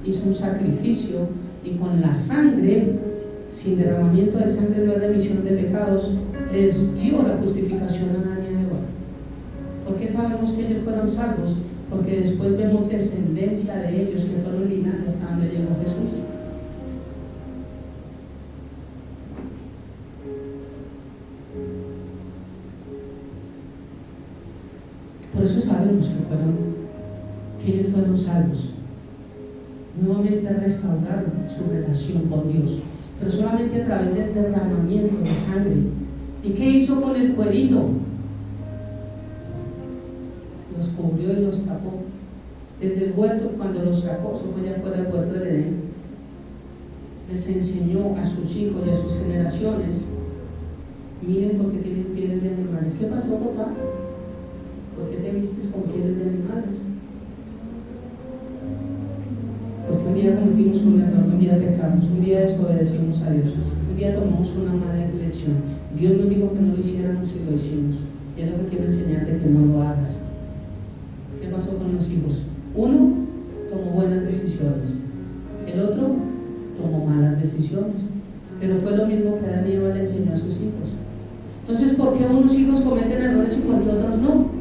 hizo un sacrificio y con la sangre, sin derramamiento de sangre no hay remisión de pecados, les dio la justificación a Adán y a Eva. ¿Por qué sabemos que ellos fueron salvos? Porque después vemos descendencia de ellos que fueron linajes hasta donde llegó Jesús. Por eso sabemos que ellos fueron salvos. Nuevamente restauraron su relación con Dios, pero solamente a través del derramamiento de sangre. ¿Y qué hizo con el cuerito? Los cubrió y los tapó. Desde el huerto, cuando los sacó, se fue allá fuera del huerto del Edén, les enseñó a sus hijos y a sus generaciones: miren por qué tienen pieles de animales. ¿Qué pasó, papá? ¿Por qué te vistes con pieles de animales? Porque un día cometimos un error, un día pecamos, un día desobedecimos a Dios, un día tomamos una mala elección. Dios nos dijo que no lo hiciéramos y lo hicimos. Y es lo que quiero enseñarte, que no lo hagas. ¿Qué pasó con los hijos? Uno tomó buenas decisiones, el otro tomó malas decisiones, pero fue lo mismo que Adán y Eva le enseñó a sus hijos. Entonces, ¿por qué unos hijos cometen errores y por qué otros no?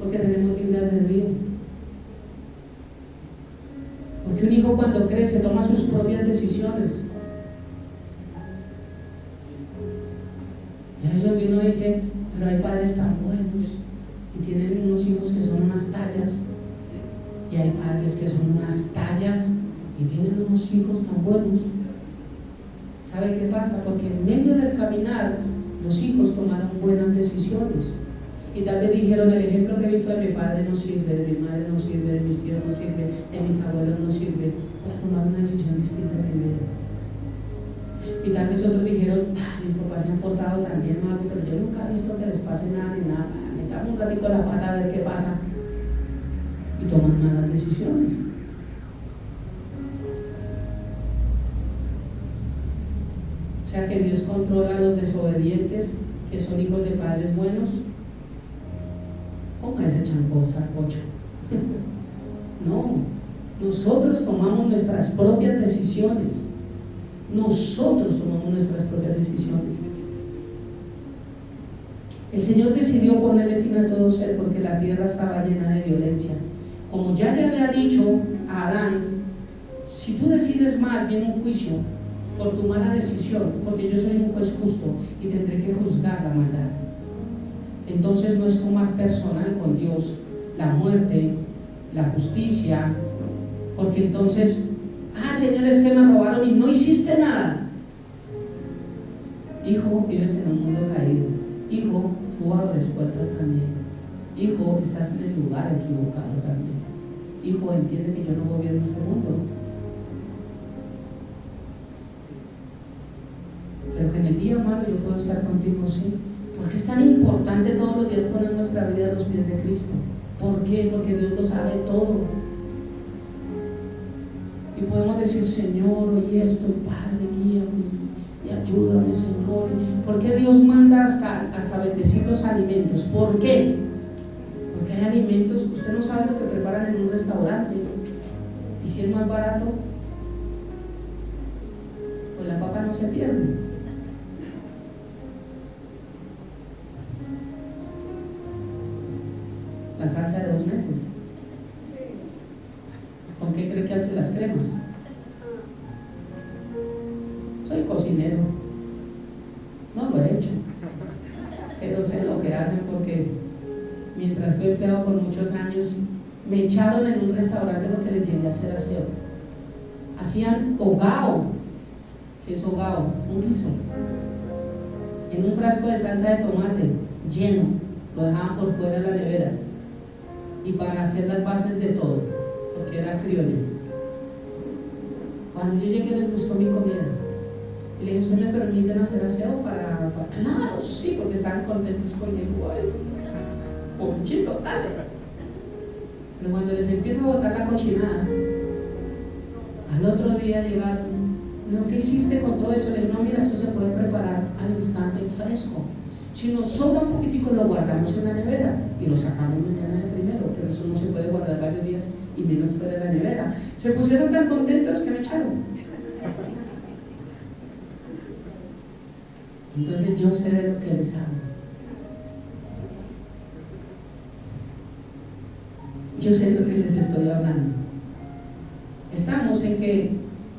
Porque tenemos libre albedrío. Porque un hijo cuando crece toma sus propias decisiones. Y es donde uno dice, pero hay padres tan buenos y tienen unos hijos que son unas tallas, y hay padres que son unas tallas y tienen unos hijos tan buenos. ¿Sabe qué pasa? Porque en medio del caminar los hijos tomaron buenas decisiones y tal vez dijeron: el ejemplo que he visto de mi padre no sirve, de mi madre no sirve, de mis tíos no sirve, de mis abuelos no sirve, voy a tomar una decisión distinta en mi vida. Y tal vez otros dijeron: mis papás se han portado tan bien o algo, pero yo nunca he visto que les pase nada ni nada, metamos un ratico la pata a ver qué pasa, y toman malas decisiones. O sea que Dios controla a los desobedientes que son hijos de padres buenos. ¿Cómo ese sancocho? No, nosotros tomamos nuestras propias decisiones. Nosotros tomamos nuestras propias decisiones. El Señor decidió ponerle fin a todo ser porque la tierra estaba llena de violencia. Como ya le había dicho a Adán: si tú decides mal, viene un juicio por tu mala decisión, porque yo soy un juez justo y tendré que juzgar la maldad. Entonces no es tomar personal con Dios la muerte, la justicia, porque entonces, Señor, es que me robaron y no hiciste nada. Hijo, vives en un mundo caído. Hijo, tú abres puertas también. Hijo, estás en el lugar equivocado también. Hijo, entiende que yo no gobierno este mundo, pero que en el día malo yo puedo estar contigo, sí. ¿Por qué es tan importante todos los días poner nuestra vida a los pies de Cristo? ¿Por qué? Porque Dios lo sabe todo. Y podemos decir: Señor, oye esto, Padre, guíame y ayúdame, Señor. ¿Por qué Dios manda hasta bendecir los alimentos? ¿Por qué? Porque hay alimentos, usted no sabe lo que preparan en un restaurante, y si es más barato, pues la papa no se pierde. La salsa de 2 meses. ¿Con qué cree que hace las cremas? Soy cocinero, no lo he hecho, pero sé lo que hacen, porque mientras fui empleado por muchos años, me echaron en un restaurante porque les llegué a hacer aseo. Hacían hogao. ¿Qué es hogao? Un guiso en un frasco de salsa de tomate lleno, lo dejaban por fuera de la nevera, y para hacer las bases de todo, porque era criollo. Cuando yo llegué, les gustó mi comida y le dije: ¿usted me permiten hacer aseo para? Claro, sí, porque estaban contentos conmigo. Ay, ponchito, dale. Pero cuando les empiezo a botar la cochinada, al otro día llegaron: Pero ¿qué hiciste con todo eso? Le dije, no, mira, eso se puede preparar al instante fresco. Si nos sobra un poquitico, lo guardamos en la nevera y lo sacamos mañana de primero, pero eso no se puede guardar varios días y menos fuera de la nevera. Se pusieron tan contentos que me echaron. Entonces yo sé de lo que les hablo. Yo sé de lo que les estoy hablando. Estamos en que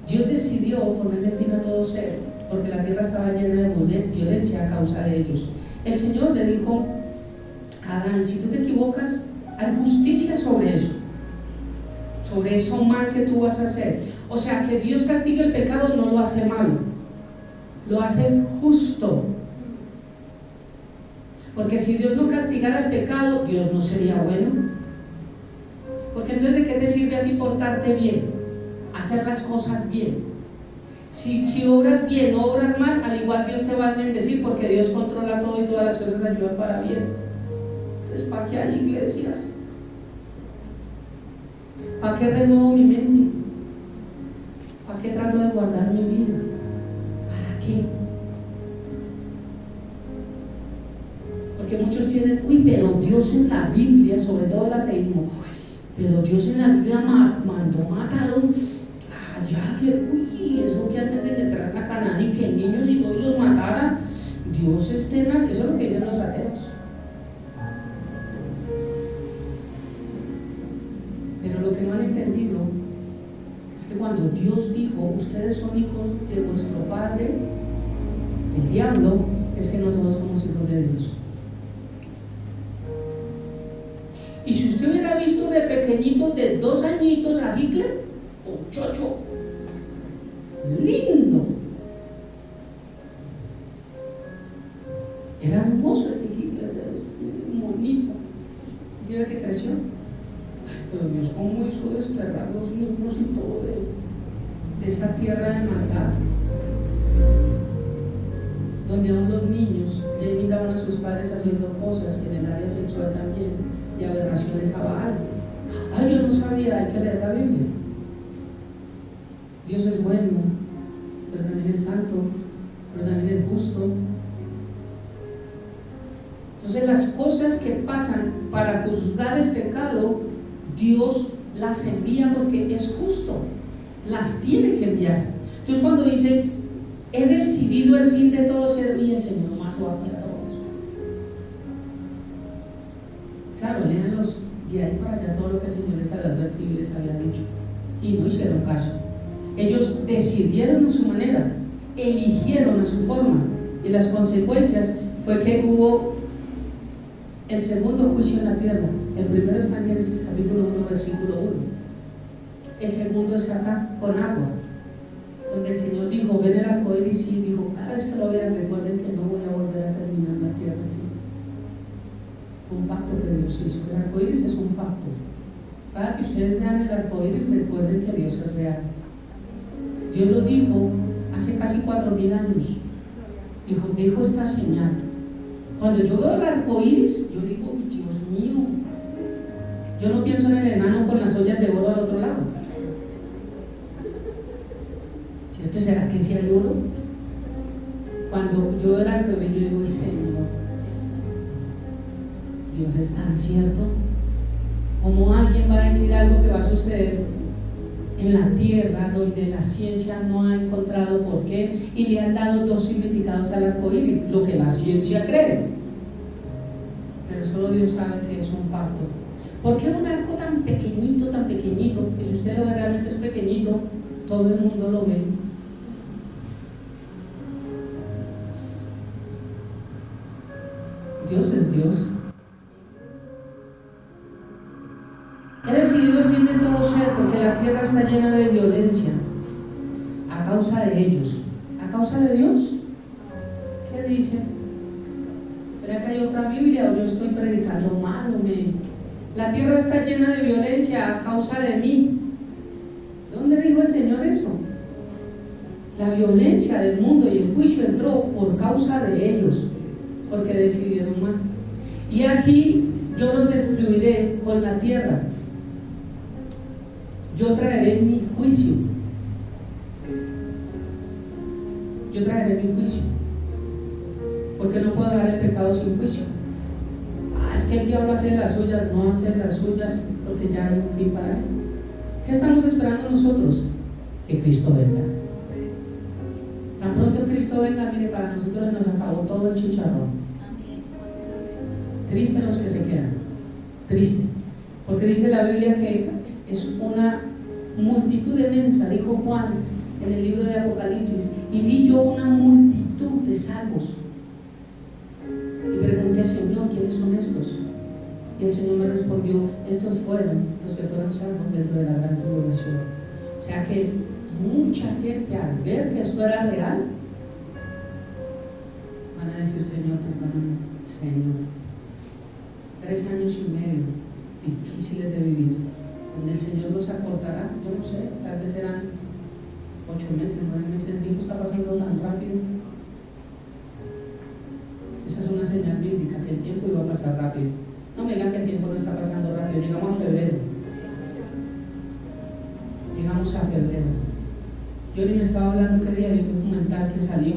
Dios decidió ponerle fin a todo ser, porque la tierra estaba llena de violencia a causa de ellos. El Señor le dijo a Adán, si tú te equivocas, hay justicia sobre eso mal que tú vas a hacer. O sea, que Dios castigue el pecado no lo hace malo, lo hace justo. Porque si Dios no castigara el pecado, Dios no sería bueno. Porque entonces, ¿de qué te sirve a ti portarte bien? Hacer las cosas bien. Si obras bien o obras mal, al igual Dios te va a bendecir, porque Dios controla todo y todas las cosas ayudan para bien. Entonces, ¿para qué hay iglesias? ¿Para qué renuevo mi mente? ¿Para qué trato de guardar mi vida? ¿Para qué? Porque muchos tienen, pero Dios en la Biblia, sobre todo el ateísmo, pero Dios en la Biblia mandó mataron allá, que eso que antes de entrar a Canaán y que niños y todos los matara, Dios eso es lo que dicen los ateos. Pero lo que no han entendido es que cuando Dios dijo, ustedes son hijos de vuestro padre, el diablo, es que no todos somos hijos de Dios. Y si usted hubiera visto de pequeñito, de 2 añitos a Hitler, un chocho lindo, era hermoso ese Hitler de 2 años, bonito. ¿Sí ve que creció? Pero Dios, ¿cómo hizo desterrar los niños y todo de esa tierra de maldad? Donde aún los niños ya imitaban a sus padres haciendo cosas en el área sexual también, y aberraciones a Baal. Ay, yo no sabía, hay que leer la Biblia. Dios es bueno, pero también es santo, pero también es justo. Entonces las cosas que pasan para juzgar el pecado, Dios las envía porque es justo, las tiene que enviar. Entonces cuando dice, he decidido el fin de todos, y el Señor mató aquí a todos. Claro, léanlos de ahí para allá todo lo que el Señor les había advertido y les había dicho, y no hicieron caso. Ellos decidieron a su manera, eligieron a su forma, y las consecuencias fue que hubo el segundo juicio en la tierra. El primero está en Génesis capítulo 1, versículo 1. El segundo es acá, con agua, donde el Señor dijo, ven el arcoíris, y dijo, cada vez que lo vean recuerden que no voy a volver a terminar la tierra así. Fue un pacto que Dios hizo. El arcoíris es un pacto. Cada que ustedes vean el arcoíris, recuerden que Dios es real. Dios lo dijo hace casi 4.000 años. Dijo, dejo esta señal. Cuando yo veo el arcoíris, yo digo, Dios mío, yo no pienso en el enano con las ollas de oro al otro lado. ¿Cierto? ¿Será que sí hay oro? Cuando yo veo el arcoíris, yo digo, Señor, Dios es tan cierto. ¿Cómo alguien va a decir algo que va a suceder en la tierra donde la ciencia no ha encontrado por qué, y le han dado 2 significados al arcoíris? Lo que la ciencia cree, pero solo Dios sabe que es un pacto. ¿Por qué un arco tan pequeñito, que si usted lo ve realmente es pequeñito, todo el mundo lo ve? Dios es Dios. He decidido el fin de todo ser porque la tierra está llena de violencia a causa de ellos. ¿A causa de Dios? ¿Qué dice? ¿Será que hay otra Biblia o yo estoy predicando mal? La tierra está llena de violencia a causa de mí. ¿Dónde dijo el Señor eso? La violencia del mundo y el juicio entró por causa de ellos, porque decidieron más. Y aquí yo los destruiré con la tierra. Yo traeré mi juicio. yo traeré mi juicio, porque no puedo dejar el pecado sin juicio. Es que el diablo hace las suyas, no hace las suyas, porque ya hay un fin para él. ¿Qué estamos esperando nosotros? Que Cristo venga. Tan pronto Cristo venga, mire, para nosotros nos acabó todo el chicharrón. Triste los que se quedan, triste, porque dice la Biblia que es una multitud inmensa, dijo Juan en el libro de Apocalipsis, y vi yo una multitud de salvos. Y pregunté, Señor, ¿quiénes son estos? Y el Señor me respondió, estos fueron los que fueron salvos dentro de la gran tribulación. O sea que mucha gente, al ver que esto era real, van a decir, Señor, perdóname, Señor. 3 años y medio difíciles de vivir, donde el Señor los acortará, yo no sé, tal vez serán 8 meses, 9 meses. El tiempo está pasando tan rápido. Esa es una señal bíblica, que el tiempo iba a pasar rápido. No me digan que el tiempo no está pasando rápido. Llegamos a febrero. Llegamos a febrero. Yo ni me estaba hablando qué día de un documental que salió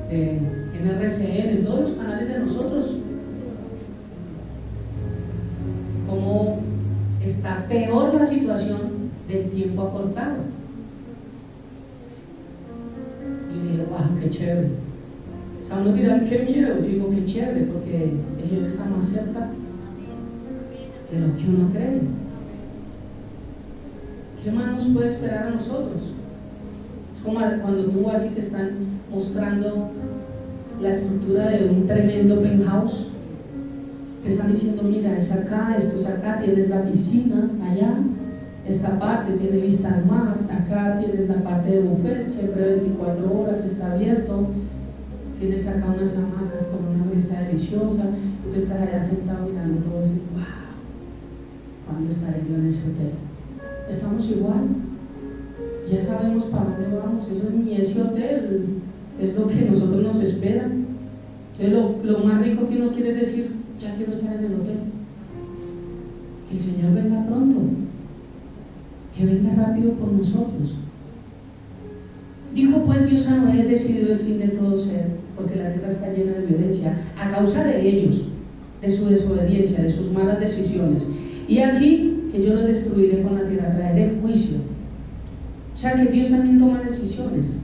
en RCN, en todos los canales de nosotros. Cómo está peor la situación del tiempo acortado. Y dije, wow, qué chévere. O sea, uno dirá, qué miedo. Yo digo, qué chévere, porque el Señor está más cerca de lo que uno cree. ¿Qué más nos puede esperar a nosotros? Es como cuando tú así te están mostrando la estructura de un tremendo penthouse. Te están diciendo, mira, es acá, esto es acá, tienes la piscina, allá, esta parte tiene vista al mar, acá tienes la parte de buffet, siempre 24 horas está abierto, tienes acá unas hamacas con una brisa deliciosa, y tú estás allá sentado mirando todo eso, wow, ¿cuándo estaré yo en ese hotel? Estamos igual, ya sabemos para dónde vamos, eso ni ese hotel, es lo que nosotros nos esperan. Entonces lo más rico que uno quiere decir, ya quiero estar en el hotel, que el Señor venga pronto, que venga rápido por nosotros. Dijo pues Dios a Noé, he decidido el fin de todo ser, porque la tierra está llena de violencia a causa de ellos, de su desobediencia, de sus malas decisiones, y aquí que yo los destruiré con la tierra, traeré juicio. O sea que Dios también toma decisiones.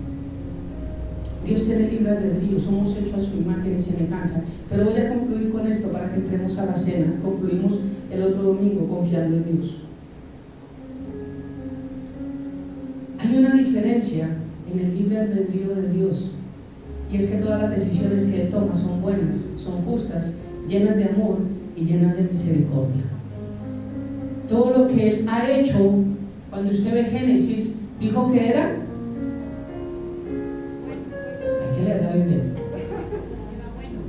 Dios tiene libre albedrío, somos hechos a su imagen y semejanza. Pero voy a concluir con esto para que entremos a la cena. Concluimos el otro domingo confiando en Dios. Hay una diferencia en el libre albedrío de Dios, y es que todas las decisiones que Él toma son buenas, son justas, llenas de amor y llenas de misericordia. Todo lo que Él ha hecho, cuando usted ve Génesis, dijo que era. Hay que leer la Biblia.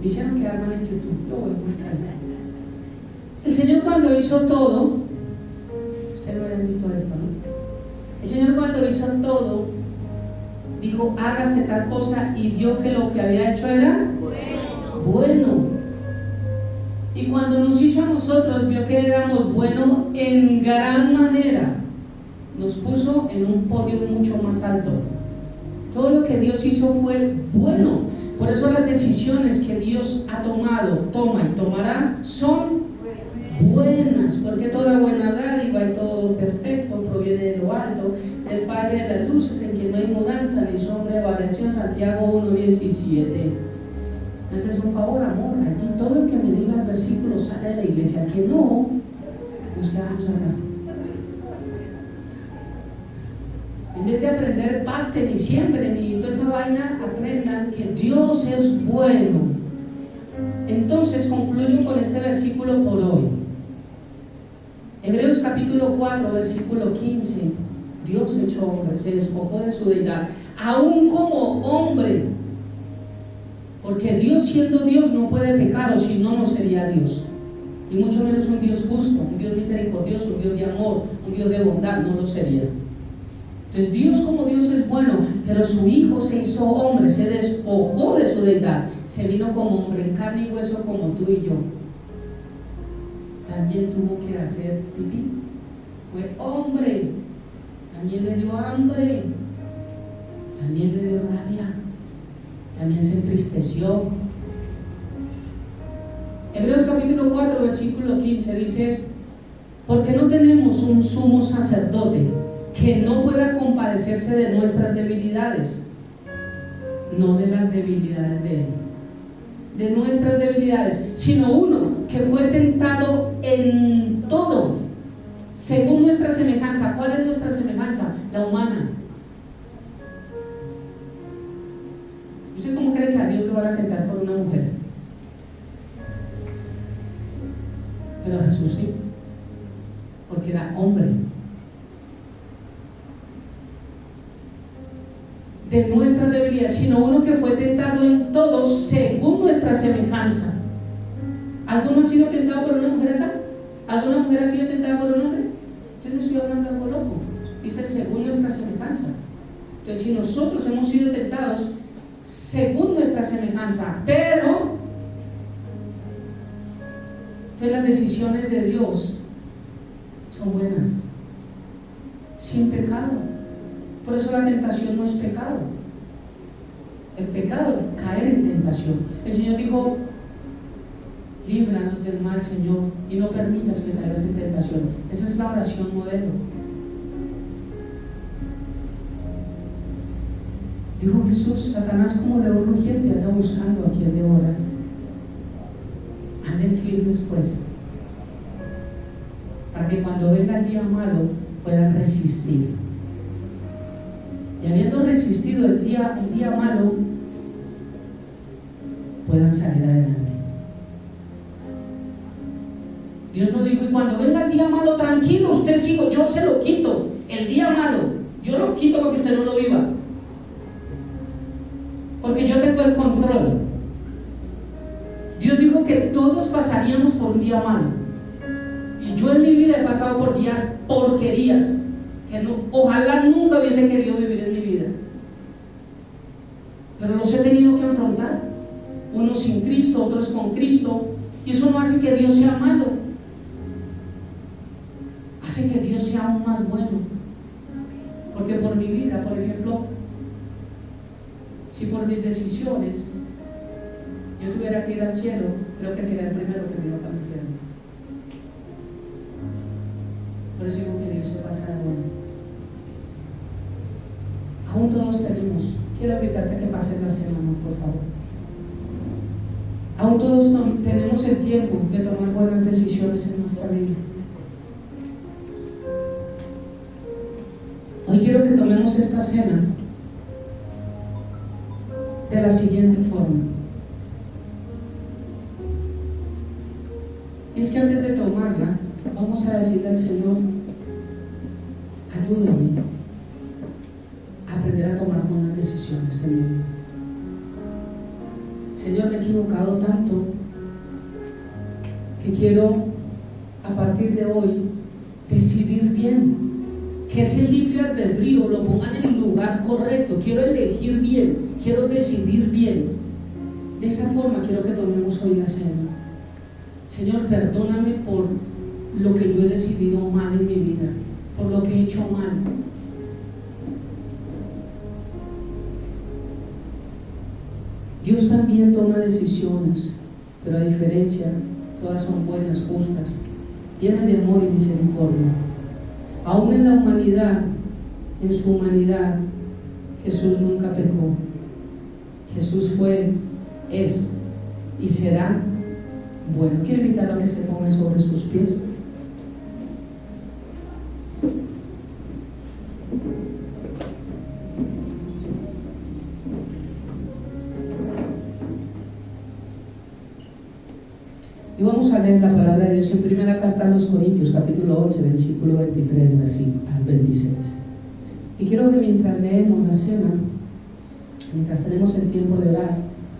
Me hicieron quedar mal en YouTube, lo voy a buscar. El Señor cuando hizo todo, ustedes no habían visto esto, ¿no? El Señor cuando hizo todo, dijo, hágase tal cosa, y vio que lo que había hecho era bueno. Y cuando nos hizo a nosotros, vio que éramos buenos en gran manera. Nos puso en un podio mucho más alto. Todo lo que Dios hizo fue bueno. Por eso las decisiones que Dios ha tomado, toma y tomará, son buenas, porque toda buena dádiva y todo perfecto proviene de lo alto, del Padre de las luces, en quien no hay mudanza ni sombra de variación. Santiago 1:17. Ese es un favor, amor. Allí todo el que me diga el versículo sale de la iglesia, que no, nos quedamos acá. En vez de aprender pacten ni siembren ni toda esa vaina, aprendan que Dios es bueno. Entonces concluyo con este versículo por hoy. Hebreos capítulo 4, versículo 15. Dios hecho hombre, se despojó de su deidad, aún como hombre, porque Dios siendo Dios no puede pecar, o si no, no sería Dios, y mucho menos un Dios justo, un Dios misericordioso, un Dios de amor, un Dios de bondad, no lo sería. Entonces Dios como Dios es bueno, pero su Hijo se hizo hombre, se despojó de su deidad, se vino como hombre en carne y hueso como tú y yo. También tuvo que hacer pipí, fue hombre, también le dio hambre, también le dio rabia, también se entristeció. Hebreos capítulo 4, versículo 15 dice: porque no tenemos un sumo sacerdote que no pueda compadecerse de nuestras debilidades, no de las debilidades de Él, de nuestras debilidades, sino uno que fue tentado en todo, según nuestra semejanza. ¿Cuál es nuestra semejanza? La humana. ¿Usted cómo cree que a Dios lo van a tentar con una mujer? Pero a Jesús sí, porque era hombre. De nuestra debilidad, sino uno que fue tentado en todo según nuestra semejanza. ¿Alguno ha sido tentado por una mujer acá? ¿Alguna mujer ha sido tentada por un hombre? Yo no estoy hablando de algo loco. Dice según nuestra semejanza. Entonces, si nosotros hemos sido tentados según nuestra semejanza, pero entonces las decisiones de Dios son buenas, sin pecado. Por eso la tentación no es pecado. El pecado es caer en tentación. El Señor dijo: líbranos del mal, Señor, y no permitas que caigas en tentación. Esa es la oración modelo. Dijo Jesús: Satanás como león rugiente anda buscando a quien devorar. Anden firmes pues, para que cuando venga el día malo puedan resistir. Y habiendo resistido el día malo, puedan salir adelante. Dios no dijo: y cuando venga el día malo, tranquilo, usted sigo, yo se lo quito. El día malo, yo lo quito para que usted no lo viva, porque yo tengo el control. Dios dijo que todos pasaríamos por un día malo, y yo en mi vida he pasado por días porquerías que no, ojalá nunca hubiese querido vivir en mi vida, pero los he tenido que afrontar, unos sin Cristo, otros con Cristo, y eso no hace que Dios sea malo, hace que Dios sea aún más bueno. Porque por mi vida, por ejemplo, si por mis decisiones yo tuviera que ir al cielo, creo que sería el primero que me iba para el infierno. Por eso digo que Dios se pasa de bueno. Aún todos tenemos, quiero invitarte a que pases la semana, por favor. Aún todos tenemos el tiempo de tomar buenas decisiones en nuestra vida. Hoy quiero que tomemos esta cena de la siguiente forma. Y es que antes de tomarla, vamos a decirle al Señor: ayúdame a aprender a tomar buenas decisiones, Señor. Señor, me he equivocado tanto que quiero a partir de hoy decidir bien, que ese libre albedrío lo pongan en el lugar correcto. Quiero elegir bien, quiero decidir bien. De esa forma quiero que tomemos hoy la cena. Señor, perdóname por lo que yo he decidido mal en mi vida, por lo que he hecho mal. Dios también toma decisiones, pero a diferencia, todas son buenas, justas, llenas de amor y misericordia. Aún en la humanidad, en su humanidad, Jesús nunca pecó. Jesús fue, es y será bueno. Quiero invitarlo a que se ponga sobre sus pies. Y vamos a leer la palabra de Dios en primera carta a los Corintios, capítulo 11, versículo 23 al 26. Y quiero que mientras leemos la cena, mientras tenemos el tiempo de orar,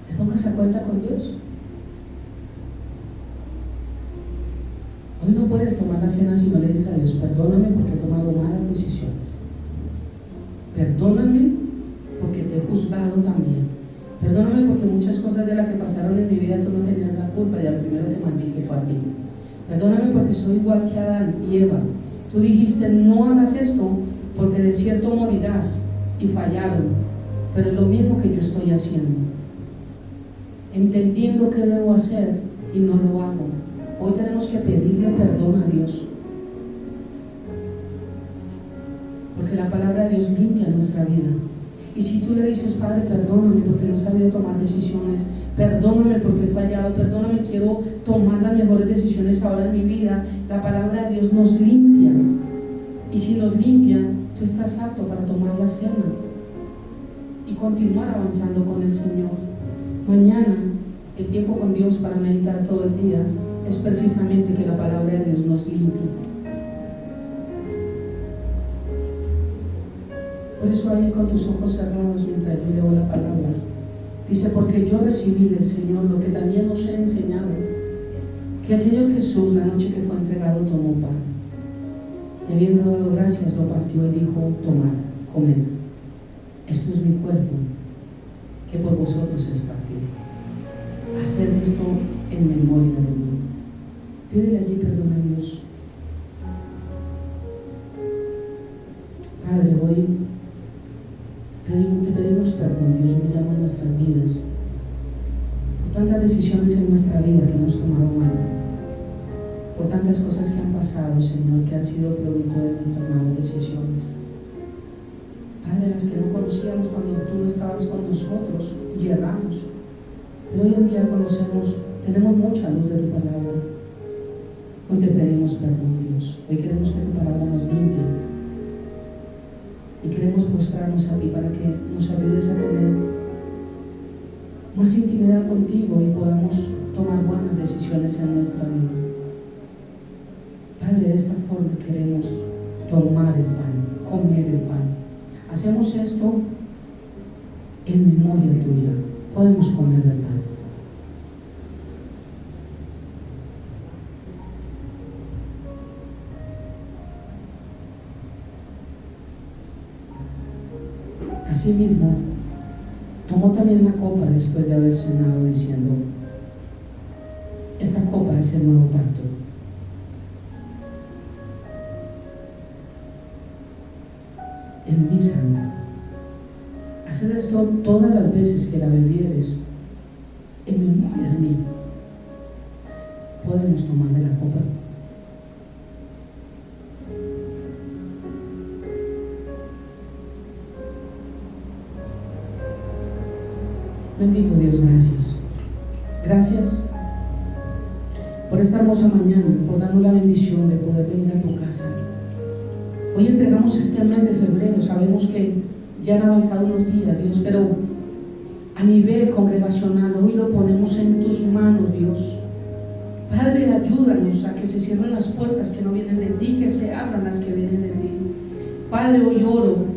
te pongas a cuenta con Dios. Hoy no puedes tomar la cena si no le dices a Dios: perdóname porque he tomado malas decisiones. Perdóname porque te he juzgado también. Perdóname porque muchas cosas de las que pasaron en mi vida tú no tenías la culpa y al primero que maldije fue a ti. Perdóname porque soy igual que Adán y Eva. Tú dijiste: no hagas esto porque de cierto morirás, y fallaron. pero es lo mismo que yo estoy haciendo, entendiendo qué debo hacer y no lo hago. Hoy tenemos que pedirle perdón a Dios, porque la palabra de Dios limpia nuestra vida. Y si tú le dices: Padre, perdóname porque no he sabido tomar decisiones, perdóname porque he fallado, perdóname, quiero tomar las mejores decisiones ahora en mi vida, la palabra de Dios nos limpia. Y si nos limpia, tú estás apto para tomar la cena y continuar avanzando con el Señor. Mañana, el tiempo con Dios para meditar todo el día es precisamente que la palabra de Dios nos limpie. Por eso ahí con tus ojos cerrados mientras yo leo la palabra, dice: porque yo recibí del Señor lo que también os he enseñado, que el Señor Jesús, la noche que fue entregado, tomó pan, y habiendo dado gracias, lo partió y dijo: tomad, comed, esto es mi cuerpo, que por vosotros es partido. Haced esto en memoria de mí. Pídele allí perdón a Dios. Padre, hoy te pedimos perdón, Dios, humillamos nuestras vidas por tantas decisiones en nuestra vida que hemos tomado mal, por tantas cosas que han pasado, Señor, que han sido producto de nuestras malas decisiones. Padre, las que no conocíamos cuando tú no estabas con nosotros y erramos, pero hoy en día conocemos, tenemos mucha luz de tu palabra. Hoy te pedimos perdón, Dios. Hoy queremos que tu palabra nos limpie y queremos postrarnos a ti para que nos ayudes a tener más intimidad contigo y podamos tomar buenas decisiones en nuestra vida. Padre, de esta forma queremos tomar el pan, comer el pan. Hacemos esto en memoria tuya. Podemos comer del pan. Asimismo, tomó también la copa después de haber cenado, diciendo: esta copa es el nuevo pacto, en mi sangre. Haced esto todas las veces que la bebieres, en memoria de mí. Podemos tomar de la copa. Bendito Dios, gracias. Gracias por esta hermosa mañana, por darnos la bendición de poder venir a tu casa. Hoy entregamos este mes de febrero. Sabemos que ya han avanzado unos días, Dios, pero a nivel congregacional hoy lo ponemos en tus manos, Dios. Padre, ayúdanos a que se cierren las puertas que no vienen de ti, que se abran las que vienen de ti. Padre, hoy oro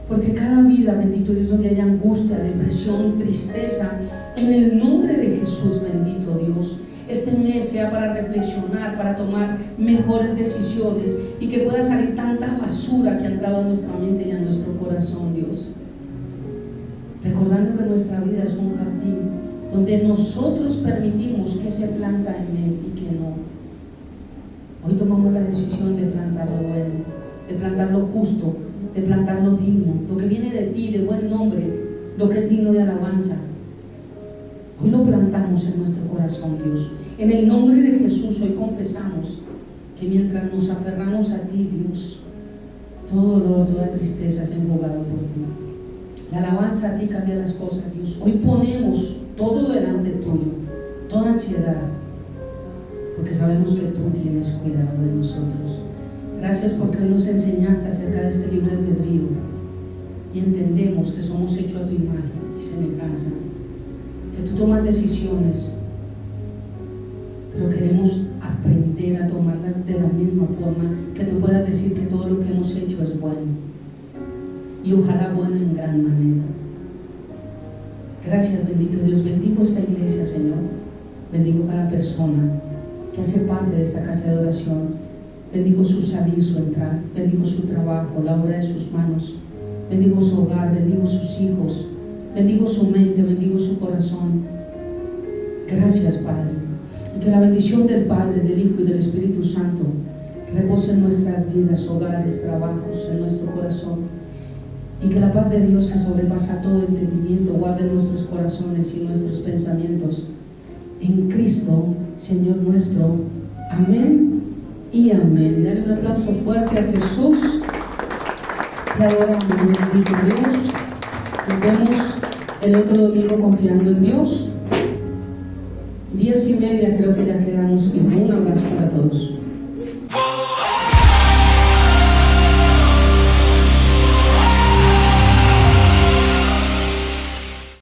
porque cada vida, bendito Dios, donde haya angustia, depresión, tristeza, en el nombre de Jesús, bendito Dios, este mes sea para reflexionar, para tomar mejores decisiones y que pueda salir tanta basura que ha entrado a nuestra mente y a nuestro corazón, Dios. Recordando que nuestra vida es un jardín donde nosotros permitimos que se planta en él y que no. Hoy tomamos la decisión de plantar lo bueno, de plantar lo justo, de plantar lo digno, lo que viene de ti, de buen nombre, lo que es digno de alabanza. Hoy lo plantamos en nuestro corazón, Dios. En el nombre de Jesús hoy confesamos que mientras nos aferramos a ti, Dios, todo dolor, toda tristeza es enjugado por ti. La alabanza a ti cambia las cosas, Dios. Hoy ponemos todo delante tuyo, toda ansiedad, porque sabemos que tú tienes cuidado de nosotros. Gracias porque hoy nos enseñaste acerca de este libre albedrío y entendemos que somos hechos a tu imagen y semejanza, que tú tomas decisiones, pero queremos aprender a tomarlas de la misma forma, que tú puedas decir que todo lo que hemos hecho es bueno y ojalá bueno en gran manera. Gracias, bendito Dios. Bendigo esta iglesia, Señor. Bendigo cada persona que hace parte de esta casa de oración. Bendigo su salir, su entrar, bendigo su trabajo, la obra de sus manos, bendigo su hogar, bendigo sus hijos, bendigo su mente, bendigo su corazón. Gracias, Padre, y que la bendición del Padre, del Hijo y del Espíritu Santo repose en nuestras vidas, hogares, trabajos, en nuestro corazón, y que la paz de Dios, que sobrepasa todo entendimiento, guarde nuestros corazones y nuestros pensamientos en Cristo, Señor nuestro. Amén y amén. Y dale un aplauso fuerte a Jesús. Y ahora, bendito Dios, nos vemos el otro domingo confiando en Dios. 10:30, creo que ya quedamos bien. Un abrazo para todos.